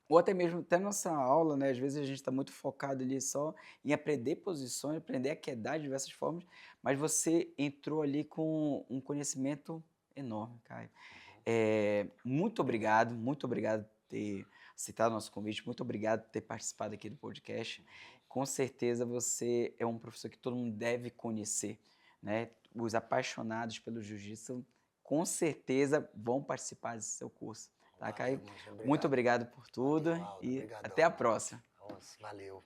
ou até mesmo até nossa aula, né, às vezes a gente está muito focado ali só em aprender posições, aprender a quedar de diversas formas, mas você entrou ali com um conhecimento enorme, Caio. Muito obrigado por ter aceitado o nosso convite, muito obrigado por ter participado aqui do podcast. Com certeza você é um professor que todo mundo deve conhecer, né? Os apaixonados pelo jiu-jitsu com certeza vão participar desse seu curso. Tá, Caio? Valeu, moço, Muito obrigado. obrigado por tudo Valeu, Aldo, e obrigadão. até a próxima. Nossa, valeu.